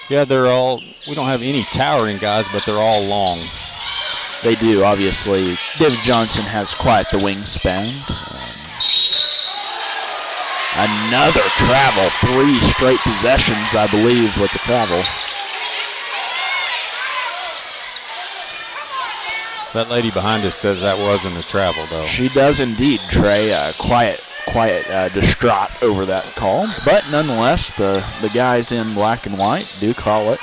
Yeah, we don't have any towering guys, but they're all long. They do, obviously. David Johnson has quite the wingspan. Another travel, 3 straight possessions, I believe, with the travel. That lady behind us says that wasn't a travel, though. She does indeed, Trey. Quiet, distraught over that call. But nonetheless, the guys in black and white do call it.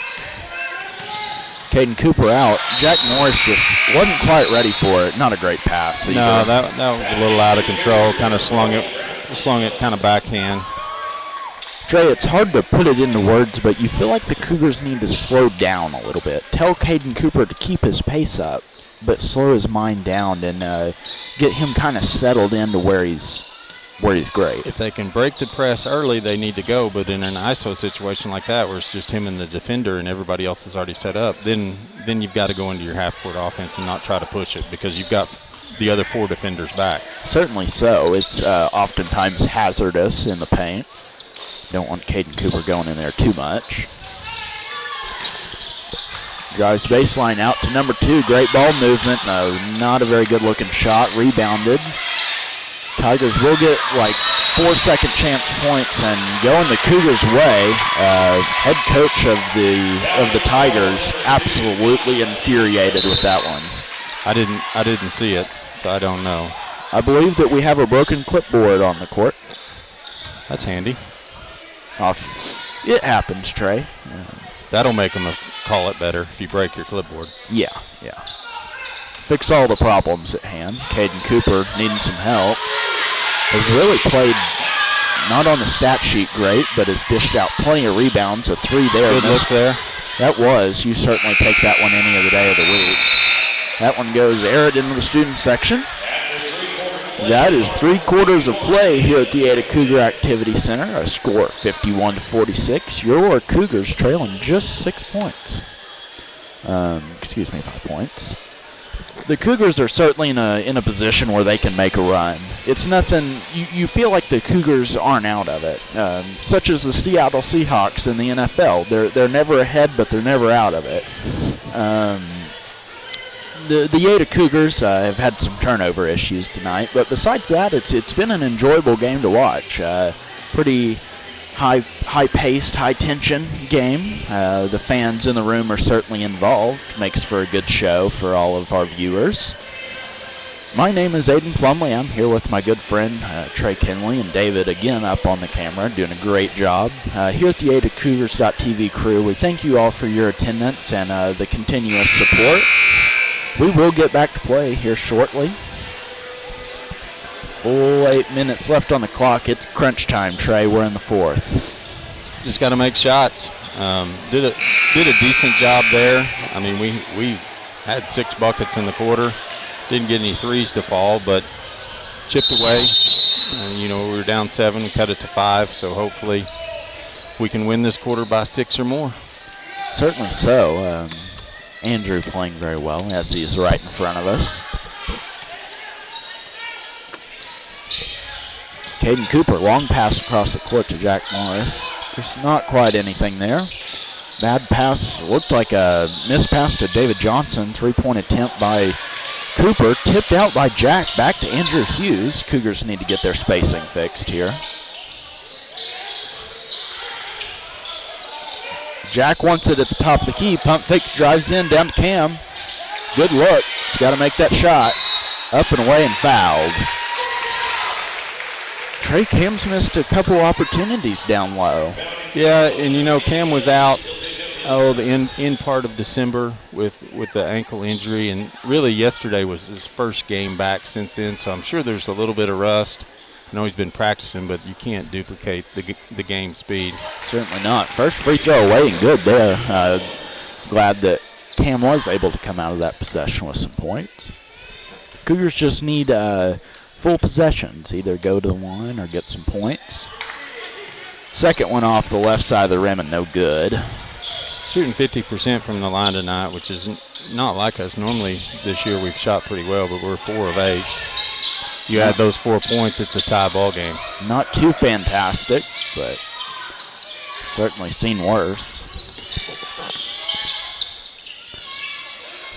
Caden Cooper out. Jack Morris just wasn't quite ready for it. Not a great pass either. No, that was a little out of control. Kind of slung it kind of backhand. Trey, it's hard to put it into words, but you feel like the Cougars need to slow down a little bit. Tell Caden Cooper to keep his pace up, but slow his mind down and get him kind of settled into where he's great. If they can break the press early, they need to go. But in an ISO situation like that, where it's just him and the defender and everybody else is already set up, then you've got to go into your half-court offense and not try to push it because you've got the other 4 defenders back. Certainly so. It's oftentimes hazardous in the paint. Don't want Caden Cooper going in there too much. Drives baseline out to number 2. Great ball movement. No, not a very good-looking shot. Rebounded. Tigers will get like 4 second chance points and going the Cougars' way. Head coach of the Tigers absolutely infuriated with that one. I didn't see it, so I don't know. I believe that we have a broken clipboard on the court. That's handy. It happens, Trey. That'll make them call it better if you break your clipboard. Yeah. Fix all the problems at hand. Caden Cooper needing some help. Has really played not on the stat sheet great, but has dished out plenty of rebounds. A 3 there. Good look there. That was. You certainly take that one any other day of the week. That one goes aired into the student section. That is 3 quarters of play here at the Ada Cougar Activity Center. A score 51-46. Your Cougars trailing just 6 points. 5 points. The Cougars are certainly in a position where they can make a run. It's nothing. You feel like the Cougars aren't out of it, such as the Seattle Seahawks in the NFL. They're never ahead, but they're never out of it. The Ada Cougars have had some turnover issues tonight, but besides that, it's been an enjoyable game to watch. Pretty high-paced, high-tension game. The fans in the room are certainly involved. Makes for a good show for all of our viewers. My name is Aiden Plumley. I'm here with my good friend Trey Kinley and David again up on the camera, doing a great job. Here at the AdaCougars.tv crew, we thank you all for your attendance and the continuous support. We will get back to play here shortly. Full 8 minutes left on the clock. It's crunch time, Trey. We're in the 4th. Just got to make shots. Did a decent job there. I mean, we had 6 buckets in the quarter. Didn't get any threes to fall, but chipped away. We were down 7, cut it to 5, so hopefully we can win this quarter by 6 or more. Certainly so. Andrew playing very well as he is right in front of us. Caden Cooper, long pass across the court to Jack Morris. There's not quite anything there. Bad pass, looked like a missed pass to David Johnson. 3-point attempt by Cooper, tipped out by Jack, back to Andrew Hughes. Cougars need to get their spacing fixed here. Jack wants it at the top of the key. Pump fake, drives in, down to Cam. Good look. He's got to make that shot. Up and away and fouled. Trey, Cam's missed a couple opportunities down low. Yeah, and Cam was out the end part of December with the ankle injury, and really yesterday was his first game back since then, so I'm sure there's a little bit of rust. I know he's been practicing, but you can't duplicate the game speed. Certainly not. First free throw away and good there. Glad that Cam was able to come out of that possession with some points. Cougars just need full possessions. Either go to the line or get some points. Second one off the left side of the rim and no good. Shooting 50% from the line tonight, which is not like us. Normally this year we've shot pretty well, but we're 4 of 8. You add those 4 points, it's a tie ball game. Not too fantastic, but certainly seen worse.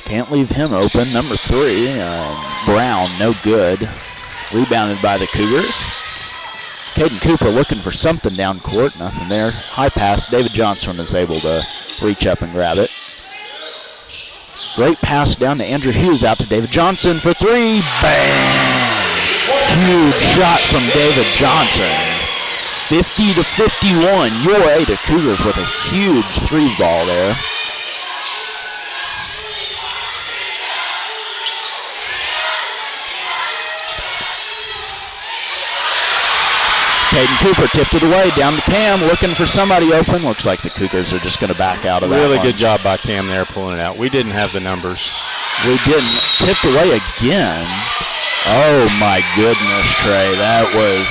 Can't leave him open. Number 3, Brown, no good. Rebounded by the Cougars. Caden Cooper looking for something down court. Nothing there. High pass. David Johnson is able to reach up and grab it. Great pass down to Andrew Hughes, out to David Johnson for 3. Bang! Huge shot from David Johnson. 50-51. Your Ada Cougars with a huge 3-ball there. Caden Cooper tipped it away, down to Cam, looking for somebody open. Looks like the Cougars are just going to back out of that Really one. good job by Cam there pulling it out. We didn't have the numbers. We didn't. Tipped away again. Oh, my goodness, Trey. That was,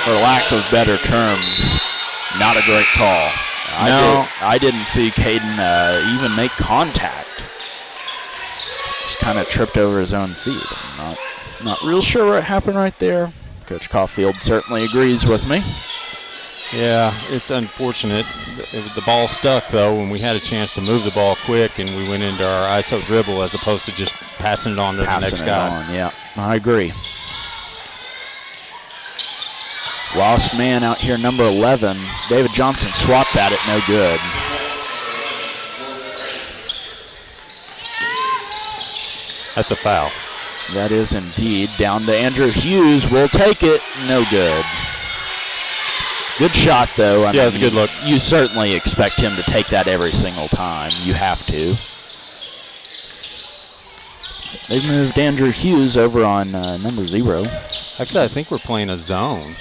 for lack of better terms, not a great call. I didn't see Caden even make contact. Just kind of tripped over his own feet. I'm not real sure what happened right there. Coach Caulfield certainly agrees with me. Yeah, it's unfortunate. The ball stuck, though, and we had a chance to move the ball quick, and we went into our ISO dribble as opposed to just passing it on to the next guy. Yeah, I agree. Lost man out here, number 11. David Johnson swats at it, no good. That's a foul. That is indeed. Down to Andrew Hughes. Will take it. No good. Good shot, though. I mean, it's a good look. You certainly expect him to take that every single time. You have to. They've moved Andrew Hughes over on number 0. Actually, I think we're playing a zone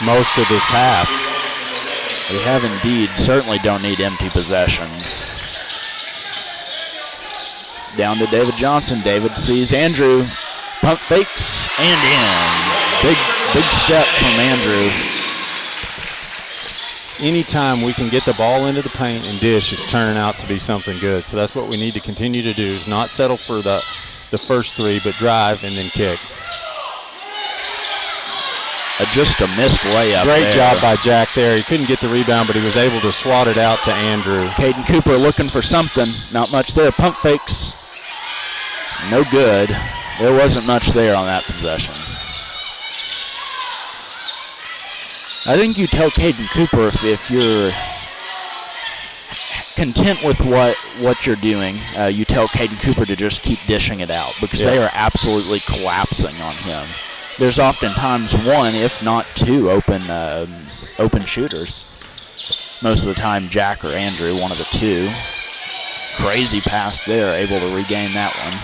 most of this half. We have indeed. Certainly don't need empty possessions. Down to David Johnson. David sees Andrew. Pump fakes and in. Big step from Andrew. Anytime we can get the ball into the paint and dish, it's turning out to be something good. So that's what we need to continue to do, is not settle for the first three, but drive and then kick. Just a missed layup. Great job by Jack there. He couldn't get the rebound, but he was able to swat it out to Andrew. Caden Cooper looking for something. Not much there. Pump fakes. No good. There wasn't much there on that possession. I think you tell Caden Cooper if you're content with what you're doing, you tell Caden Cooper to just keep dishing it out, because they are absolutely collapsing on him. There's oftentimes one, if not two, open shooters. Most of the time, Jack or Andrew, one of the two. Crazy pass there, able to regain that one.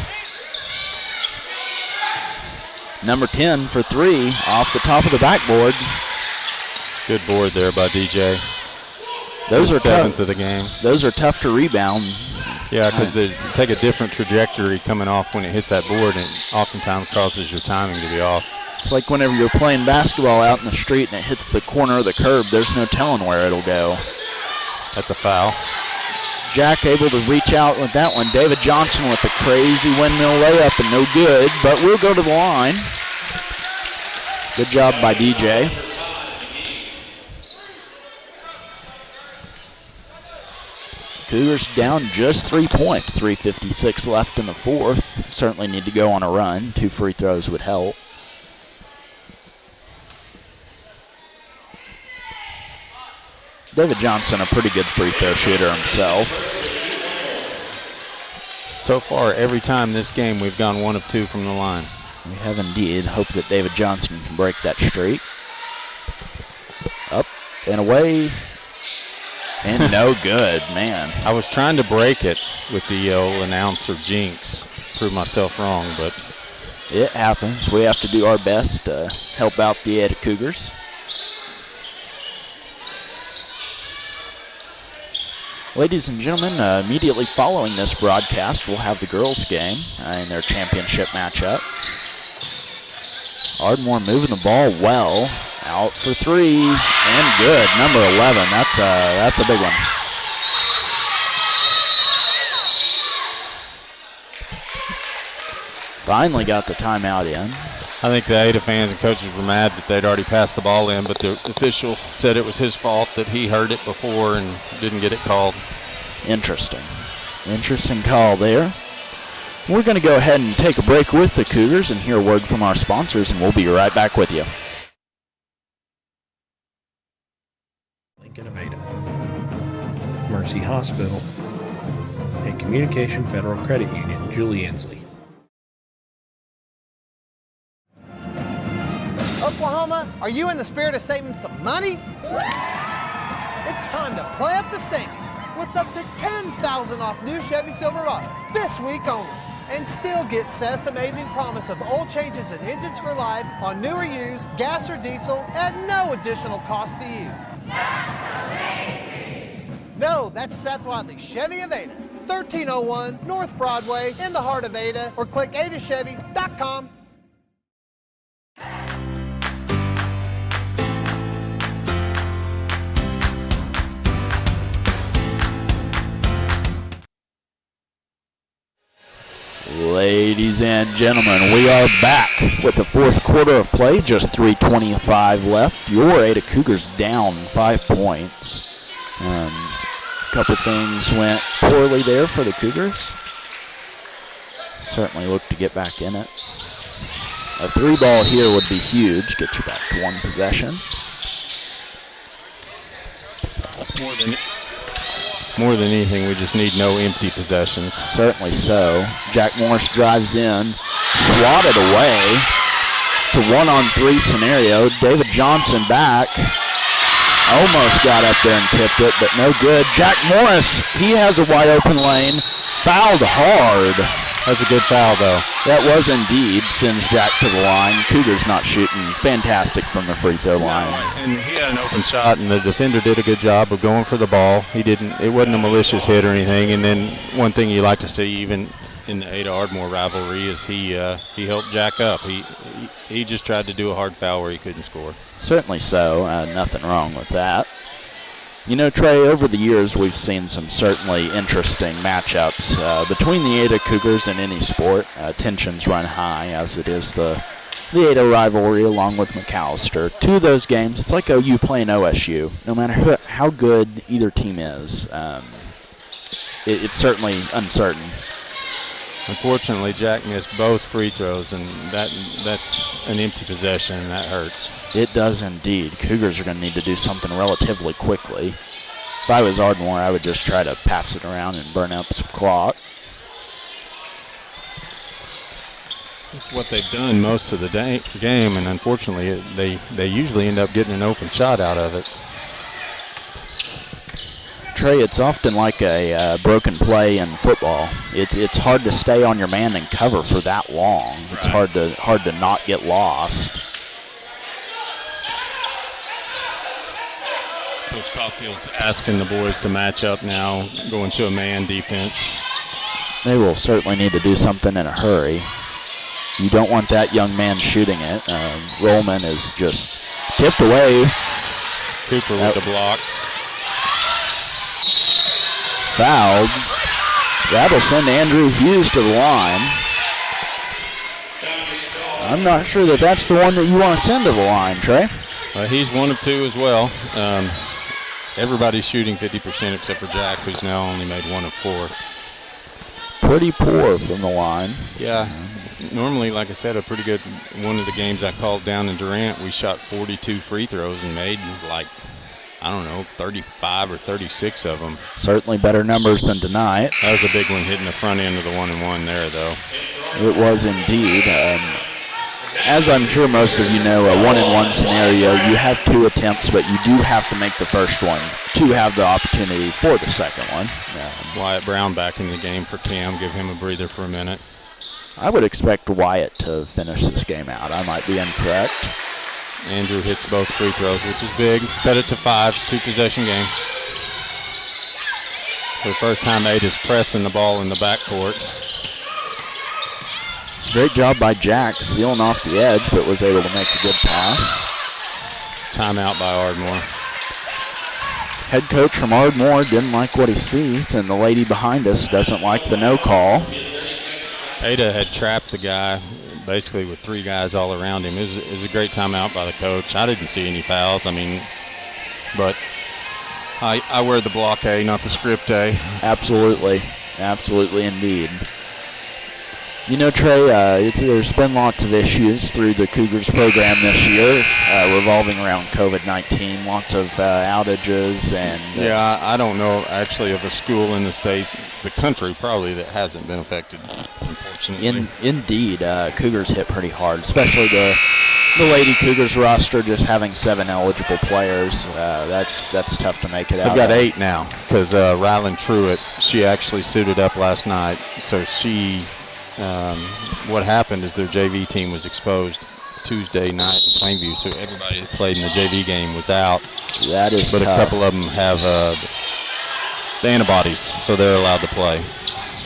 Number 10 for three, off the top of the backboard. Good board there by DJ. Those are seventh tough. of the game. Those are tough to rebound. Yeah, because they take a different trajectory coming off when it hits that board, and it oftentimes causes your timing to be off. It's like whenever you're playing basketball out in the street and it hits the corner of the curb, there's no telling where it'll go. That's a foul. Jack able to reach out with that one. David Johnson with the crazy windmill layup and no good, but we'll go to the line. Good job by DJ. Cougars down just 3 points. 3:56 left in the fourth. Certainly need to go on a run. 2 free throws would help. David Johnson, a pretty good free throw shooter himself. So far, every time this game, we've gone 1 of 2 from the line. We have indeed. Hope that David Johnson can break that streak. Up and away. And no good, man. I was trying to break it with the old announcer jinx. Prove myself wrong, but it happens. We have to do our best to help out the Ada Cougars. Ladies and gentlemen, immediately following this broadcast, we'll have the girls' game in their championship matchup. Ardmore moving the ball well. Out for three, and good. Number 11, that's a big one. Finally got the timeout in. I think the Ada fans and coaches were mad that they'd already passed the ball in, but the official said it was his fault, that he heard it before and didn't get it called. Interesting. Interesting call there. We're going to go ahead and take a break with the Cougars and hear a word from our sponsors, and we'll be right back with you. Lincoln of Ada, Mercy Hospital, and Communication Federal Credit Union, Julie Inslee. Oklahoma, are you in the spirit of saving some money? It's time to play up the savings with up to $10,000 off new Chevy Silverado this week only. And still get Seth's amazing promise of oil changes and engines for life on new or used gas or diesel at no additional cost to you. That's amazing! No, that's Seth Wadley, Chevy of Ada, 1301 North Broadway in the heart of Ada, or click adachevy.com. Ladies and gentlemen, we are back with the fourth quarter of play. Just 3:25 left. Your Ada Cougars down 5 points. A couple things went poorly there for the Cougars. Certainly look to get back in it. A 3-ball here would be huge. Get you back to 1 possession. More than anything, we just need no empty possessions. Certainly so. Jack Morris drives in, swatted away to 1-on-3 scenario. David Johnson back. Almost got up there and tipped it, but no good. Jack Morris, he has a wide open lane. Fouled hard. That's a good foul, though. That was indeed. Sends Jack to the line. Cougars not shooting fantastic from the free throw line. And he had an open shot, and the defender did a good job of going for the ball. It wasn't a malicious hit or anything. And then one thing you like to see, even in the Ada Ardmore rivalry is he helped Jack up. He just tried to do a hard foul where he couldn't score. Certainly so. Nothing wrong with that. You know, Trey, over the years we've seen some certainly interesting matchups between the Ada Cougars and any sport. Tensions run high, as it is the Ada rivalry along with McAllister. Two of those games, it's like OU playing OSU. No matter how good either team is, it's certainly uncertain. Unfortunately, Jack missed both free throws, and that's an empty possession, and that hurts. It does indeed. Cougars are going to need to do something relatively quickly. If I was Ardmore, I would just try to pass it around and burn up some clock. That's what they've done most of the game, and unfortunately, they usually end up getting an open shot out of it. Trey, it's often like a broken play in football. It's hard to stay on your man and cover for that long. Right. It's hard to not get lost. Coach Caulfield's asking the boys to match up now, going to a man defense. They will certainly need to do something in a hurry. You don't want that young man shooting it. Rollman is just tipped away. Cooper with the block. Fouled. That'll send Andrew Hughes to the line. I'm not sure that that's the one that you want to send to the line, Trey. He's 1 of 2 as well. Everybody's shooting 50% except for Jack, who's now only made 1 of 4. Pretty poor from the line. Yeah. Normally, like I said, a pretty good one of the games I called down in Durant, we shot 42 free throws and made like, I don't know, 35 or 36 of them. Certainly better numbers than tonight. That was a big one hitting the front end of the 1-and-1 there, though. It was indeed. As I'm sure most of you know, a 1-and-1 scenario, you have 2 attempts, but you do have to make the first one to have the opportunity for the second one. Wyatt Brown back in the game for Cam. Give him a breather for a minute. I would expect Wyatt to finish this game out. I might be incorrect. Andrew hits both free throws, which is big. He's cut it to 5, 2-possession game. For the first time, Ada's pressing the ball in the backcourt. Great job by Jack, sealing off the edge, but was able to make a good pass. Timeout by Ardmore. Head coach from Ardmore didn't like what he sees, and the lady behind us doesn't like the no call. Ada had trapped the guy basically with 3 guys all around him. It was a great timeout by the coach. I didn't see any fouls. I mean, but I wear the block A, not the script A. Absolutely. Absolutely indeed. You know, Trey, there's been lots of issues through the Cougars program this year revolving around COVID-19, lots of outages. And yeah, I don't know actually of a school in the state, the country probably, that hasn't been affected, unfortunately. Indeed, Cougars hit pretty hard, especially the Lady Cougars roster just having 7 eligible players. That's tough to make it out. They've got 8 now because Ryland Truitt, she actually suited up last night, so she... what happened is their JV team was exposed Tuesday night in Plainview, so everybody that played in the JV game was out. That is But tough. a couple of them have the antibodies, so they're allowed to play.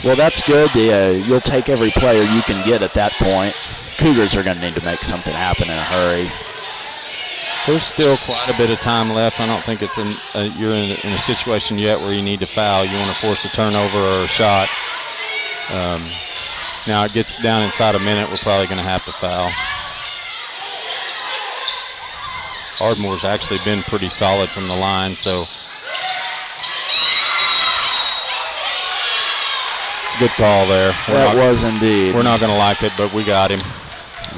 Well, that's good. You'll take every player you can get at that point. Cougars are going to need to make something happen in a hurry. There's still quite a bit of time left. I don't think it's you're in a situation yet where you need to foul. You want to force a turnover or a shot. Now it gets down inside a minute, we're probably going to have to foul. Ardmore's actually been pretty solid from the line, so it's a good call there. That was indeed. We're not going to like it, but we got him.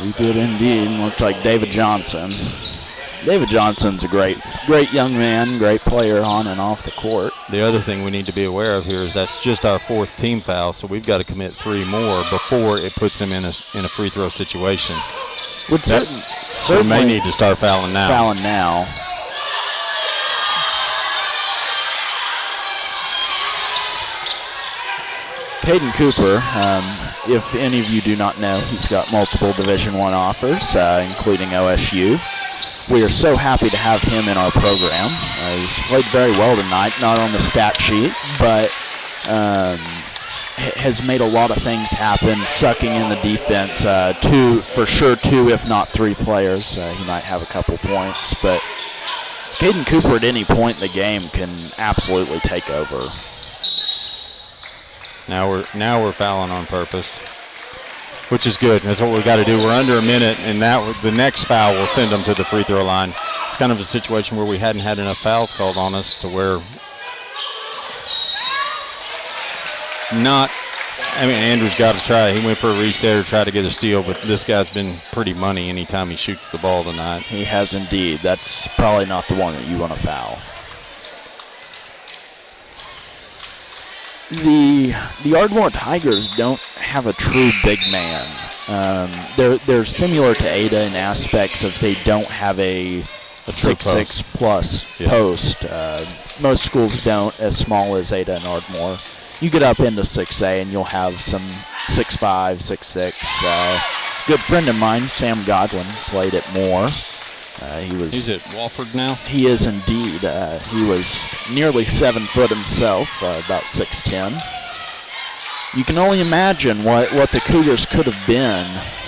We did indeed. Looked like David Johnson. David Johnson's a great young man, great player on and off the court. The other thing we need to be aware of here is that's just our 4th team foul, so we've got to commit 3 more before it puts them in a free throw situation. We may need to start fouling now. Caden Cooper, if any of you do not know, he's got multiple Division I offers, including OSU. We are so happy to have him in our program. He's played very well tonight, not on the stat sheet, but has made a lot of things happen, sucking in the defense. Two, if not three players. He might have a couple points, but Caden Cooper at any point in the game can absolutely take over. Now we're fouling on purpose, which is good. That's what we've got to do. We're under a minute, and the next foul will send them to the free throw line. It's kind of a situation where we hadn't had enough fouls called on us to where Andrew's got to try. He went for a reset or try to get a steal, but this guy's been pretty money anytime he shoots the ball tonight. He has indeed. That's probably not the one that you want to foul. The Ardmore Tigers don't have a true big man. They're similar to Ada in aspects of they don't have a 6'6" plus post. Most schools don't, as small as Ada and Ardmore. You get up into 6A and you'll have some 6'5", 6'6". Good friend of mine, Sam Godwin, played at Moore. He's at Walford now? He is indeed. He was nearly 7 foot himself, about 6'10". You can only imagine what the Cougars could have been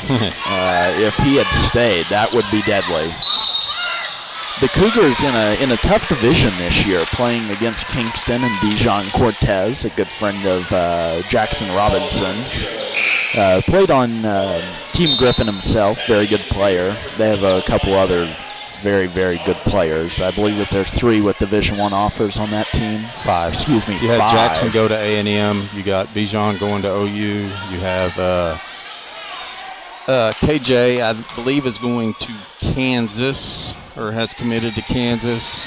if he had stayed. That would be deadly. The Cougars in a tough division this year, playing against Kingston and Dijon Cortez, a good friend of Jackson Robinson's. Played on Team Griffin himself, very good player. They have a couple other very, very good players. I believe that there's 3 with Division I offers on that team. 5. Excuse me, You had 5. Jackson go to A&M. You got Bijan going to OU. You have KJ, I believe, is going to Kansas or has committed to Kansas.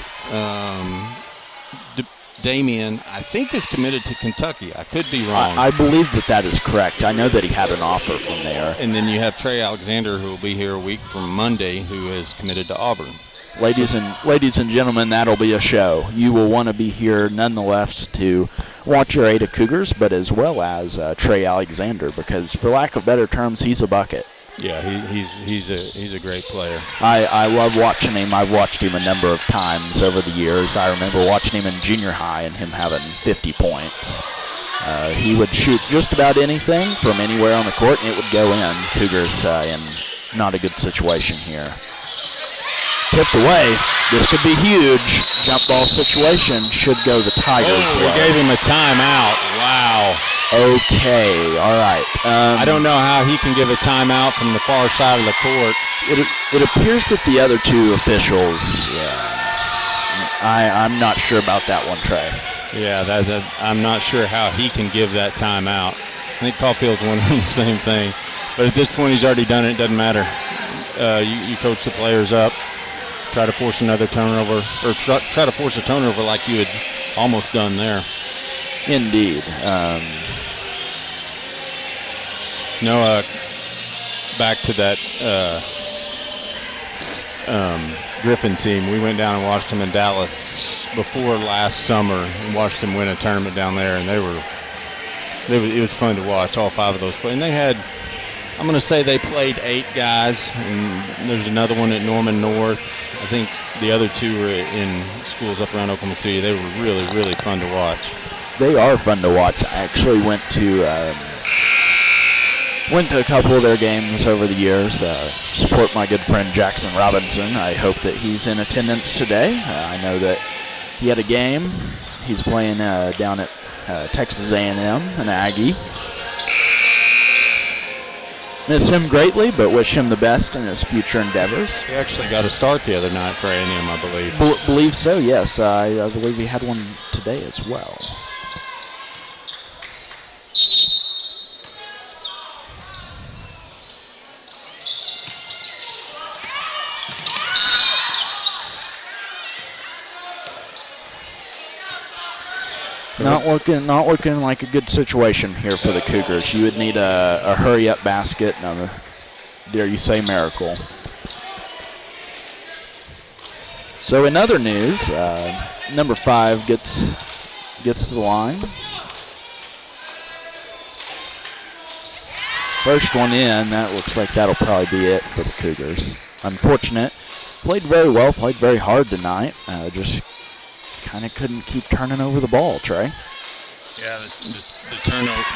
Damien, I think, is committed to Kentucky. I could be wrong. I believe that is correct. I know that he had an offer from there. And then you have Trey Alexander, who will be here a week from Monday, who is committed to Auburn. Ladies and gentlemen, that'll be a show. You will want to be here nonetheless to watch your Ada Cougars, but as well as Trey Alexander, because for lack of better terms, he's a bucket. Yeah, he's a great player. I love watching him. I've watched him a number of times over the years. I remember watching him in junior high and him having 50 points. He would shoot just about anything from anywhere on the court, and it would go in. Cougars in not a good situation here. Tipped away. This could be huge. Jump ball situation should go the Tigers' way. We gave him a timeout. Wow. Okay, all right. I don't know how he can give a timeout from the far side of the court. It appears that the other 2 officials, I'm not sure about that one, Trey. Yeah, I'm not sure how he can give that timeout. I think Caulfield's wondering the same thing. But at this point, he's already done it. It doesn't matter. You coach the players up, try to force another turnover, or try to force a turnover like you had almost done there. Indeed. Back to that Griffin team. We went down and watched them in Dallas before last summer and watched them win a tournament down there, and it was fun to watch, all 5 of those play. And they had, I'm going to say they played 8 guys, and there's another one at Norman North. I think the other 2 were in schools up around Oklahoma City. They were really, really fun to watch. They are fun to watch. I actually went to a couple of their games over the years. Support my good friend Jackson Robinson. I hope that he's in attendance today. I know that he had a game. He's playing down at Texas A&M, an Aggie. Miss him greatly, but wish him the best in his future endeavors. He actually got a start the other night for A&M, I believe. Believe so, yes. I believe he had one today as well. Not looking like a good situation here for the Cougars. You would need a hurry-up basket and a, dare you say, miracle. So in other news, number 5 gets to the line. First one in. That looks like that'll probably be it for the Cougars. Unfortunate. Played very well. Played very hard tonight. Just kind of couldn't keep turning over the ball, Trey. Yeah,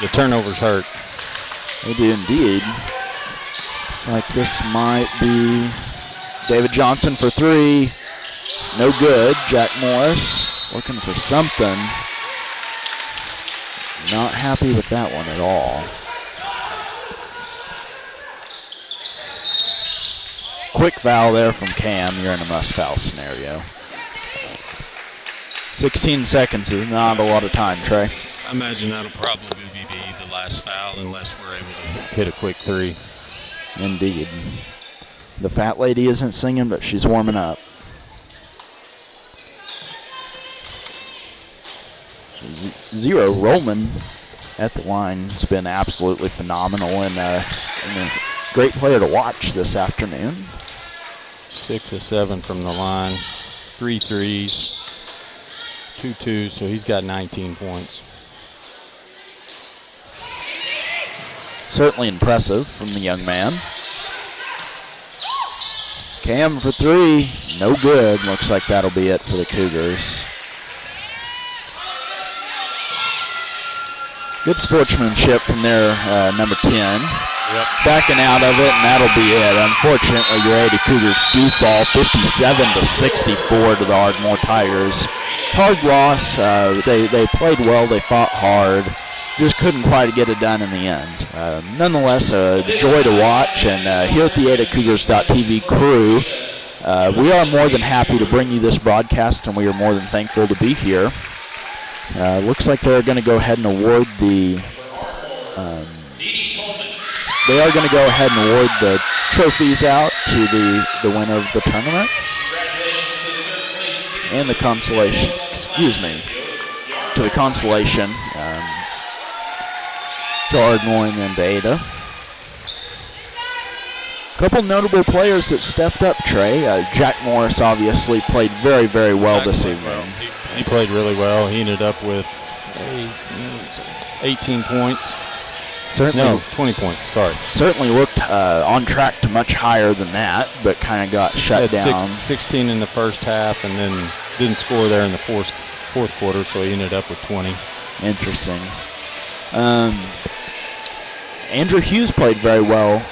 the turnovers hurt. They do indeed. Looks like this might be David Johnson for three. No good. Jack Morris looking for something. Not happy with that one at all. Quick foul there from Cam. You're in a must foul scenario. 16 seconds is not a lot of time, Trey. I imagine that'll probably be the last foul unless we're able to hit a quick three. Indeed. The fat lady isn't singing, but she's warming up. Zero Rollman at the line has been absolutely phenomenal and a great player to watch this afternoon. 6 of 7 from the line, 3 threes, 2 twos, so he's got 19 points. Certainly impressive from the young man. Cam for three, no good. Looks like that'll be it for the Cougars. Good sportsmanship from their number 10. Yep. Backing out of it, and that'll be it. Unfortunately, your Ada Cougars do fall 57-64 to the Ardmore Tigers. Hard loss. They played well. They fought hard. Just couldn't quite get it done in the end. Nonetheless, a joy to watch. And here at the AdaCougars.tv crew, we are more than happy to bring you this broadcast, and we are more than thankful to be here. Looks like they're going to go ahead and award the. They are going to go ahead and award the trophies out to the winner of the tournament and the consolation. Excuse me, to the consolation to Ardmore and then to Ada. A couple notable players that stepped up, Trey. Jack Morris obviously played very, very well this evening. He played really well. He ended up with 18 points. Certainly, no, 20 points, sorry. Certainly looked on track to much higher than that, but kind of got shut down. 16 in the first half and then didn't score there in the fourth quarter, so he ended up with 20. Interesting. Andrew Hughes played very well.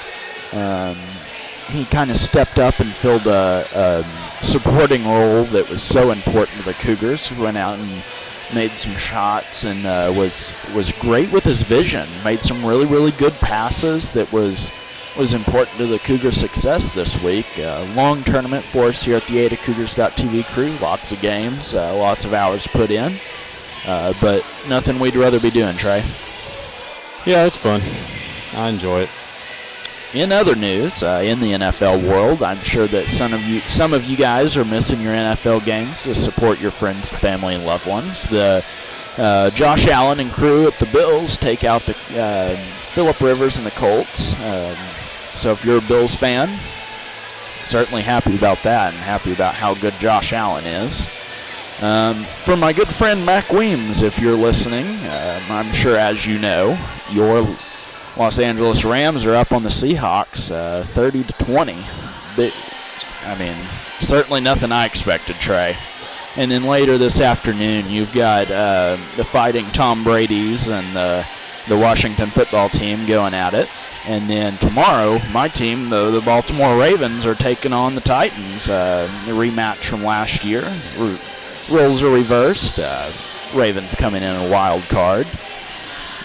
He kind of stepped up and filled a supporting role that was so important to the Cougars. He went out and made some shots and was great with his vision. Made some really, really good passes that was important to the Cougars' success this week. Long tournament for us here at the AdaCougars.tv crew. Lots of games, lots of hours put in, but nothing we'd rather be doing, Trey. Yeah, it's fun. I enjoy it. In other news, in the NFL world, I'm sure that some of you guys are missing your NFL games to support your friends, family, and loved ones. The Josh Allen and crew at the Bills take out the Phillip Rivers and the Colts. So if you're a Bills fan, certainly happy about that and happy about how good Josh Allen is. For my good friend Mac Weems, if you're listening, I'm sure as you know, your Los Angeles Rams are up on the Seahawks 30-20. I mean, certainly nothing I expected, Trey. And then later this afternoon, you've got the Fighting Tom Brady's and the Washington football team going at it. And then tomorrow, my team, the Baltimore Ravens, are taking on the Titans. The rematch from last year. Roles are reversed. Ravens coming in a wild card.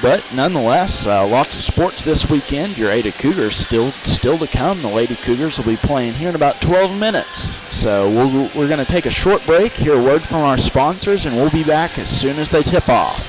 But nonetheless, lots of sports this weekend. Your Ada Cougars still to come. The Lady Cougars will be playing here in about 12 minutes. So we're going to take a short break, hear a word from our sponsors, and we'll be back as soon as they tip off.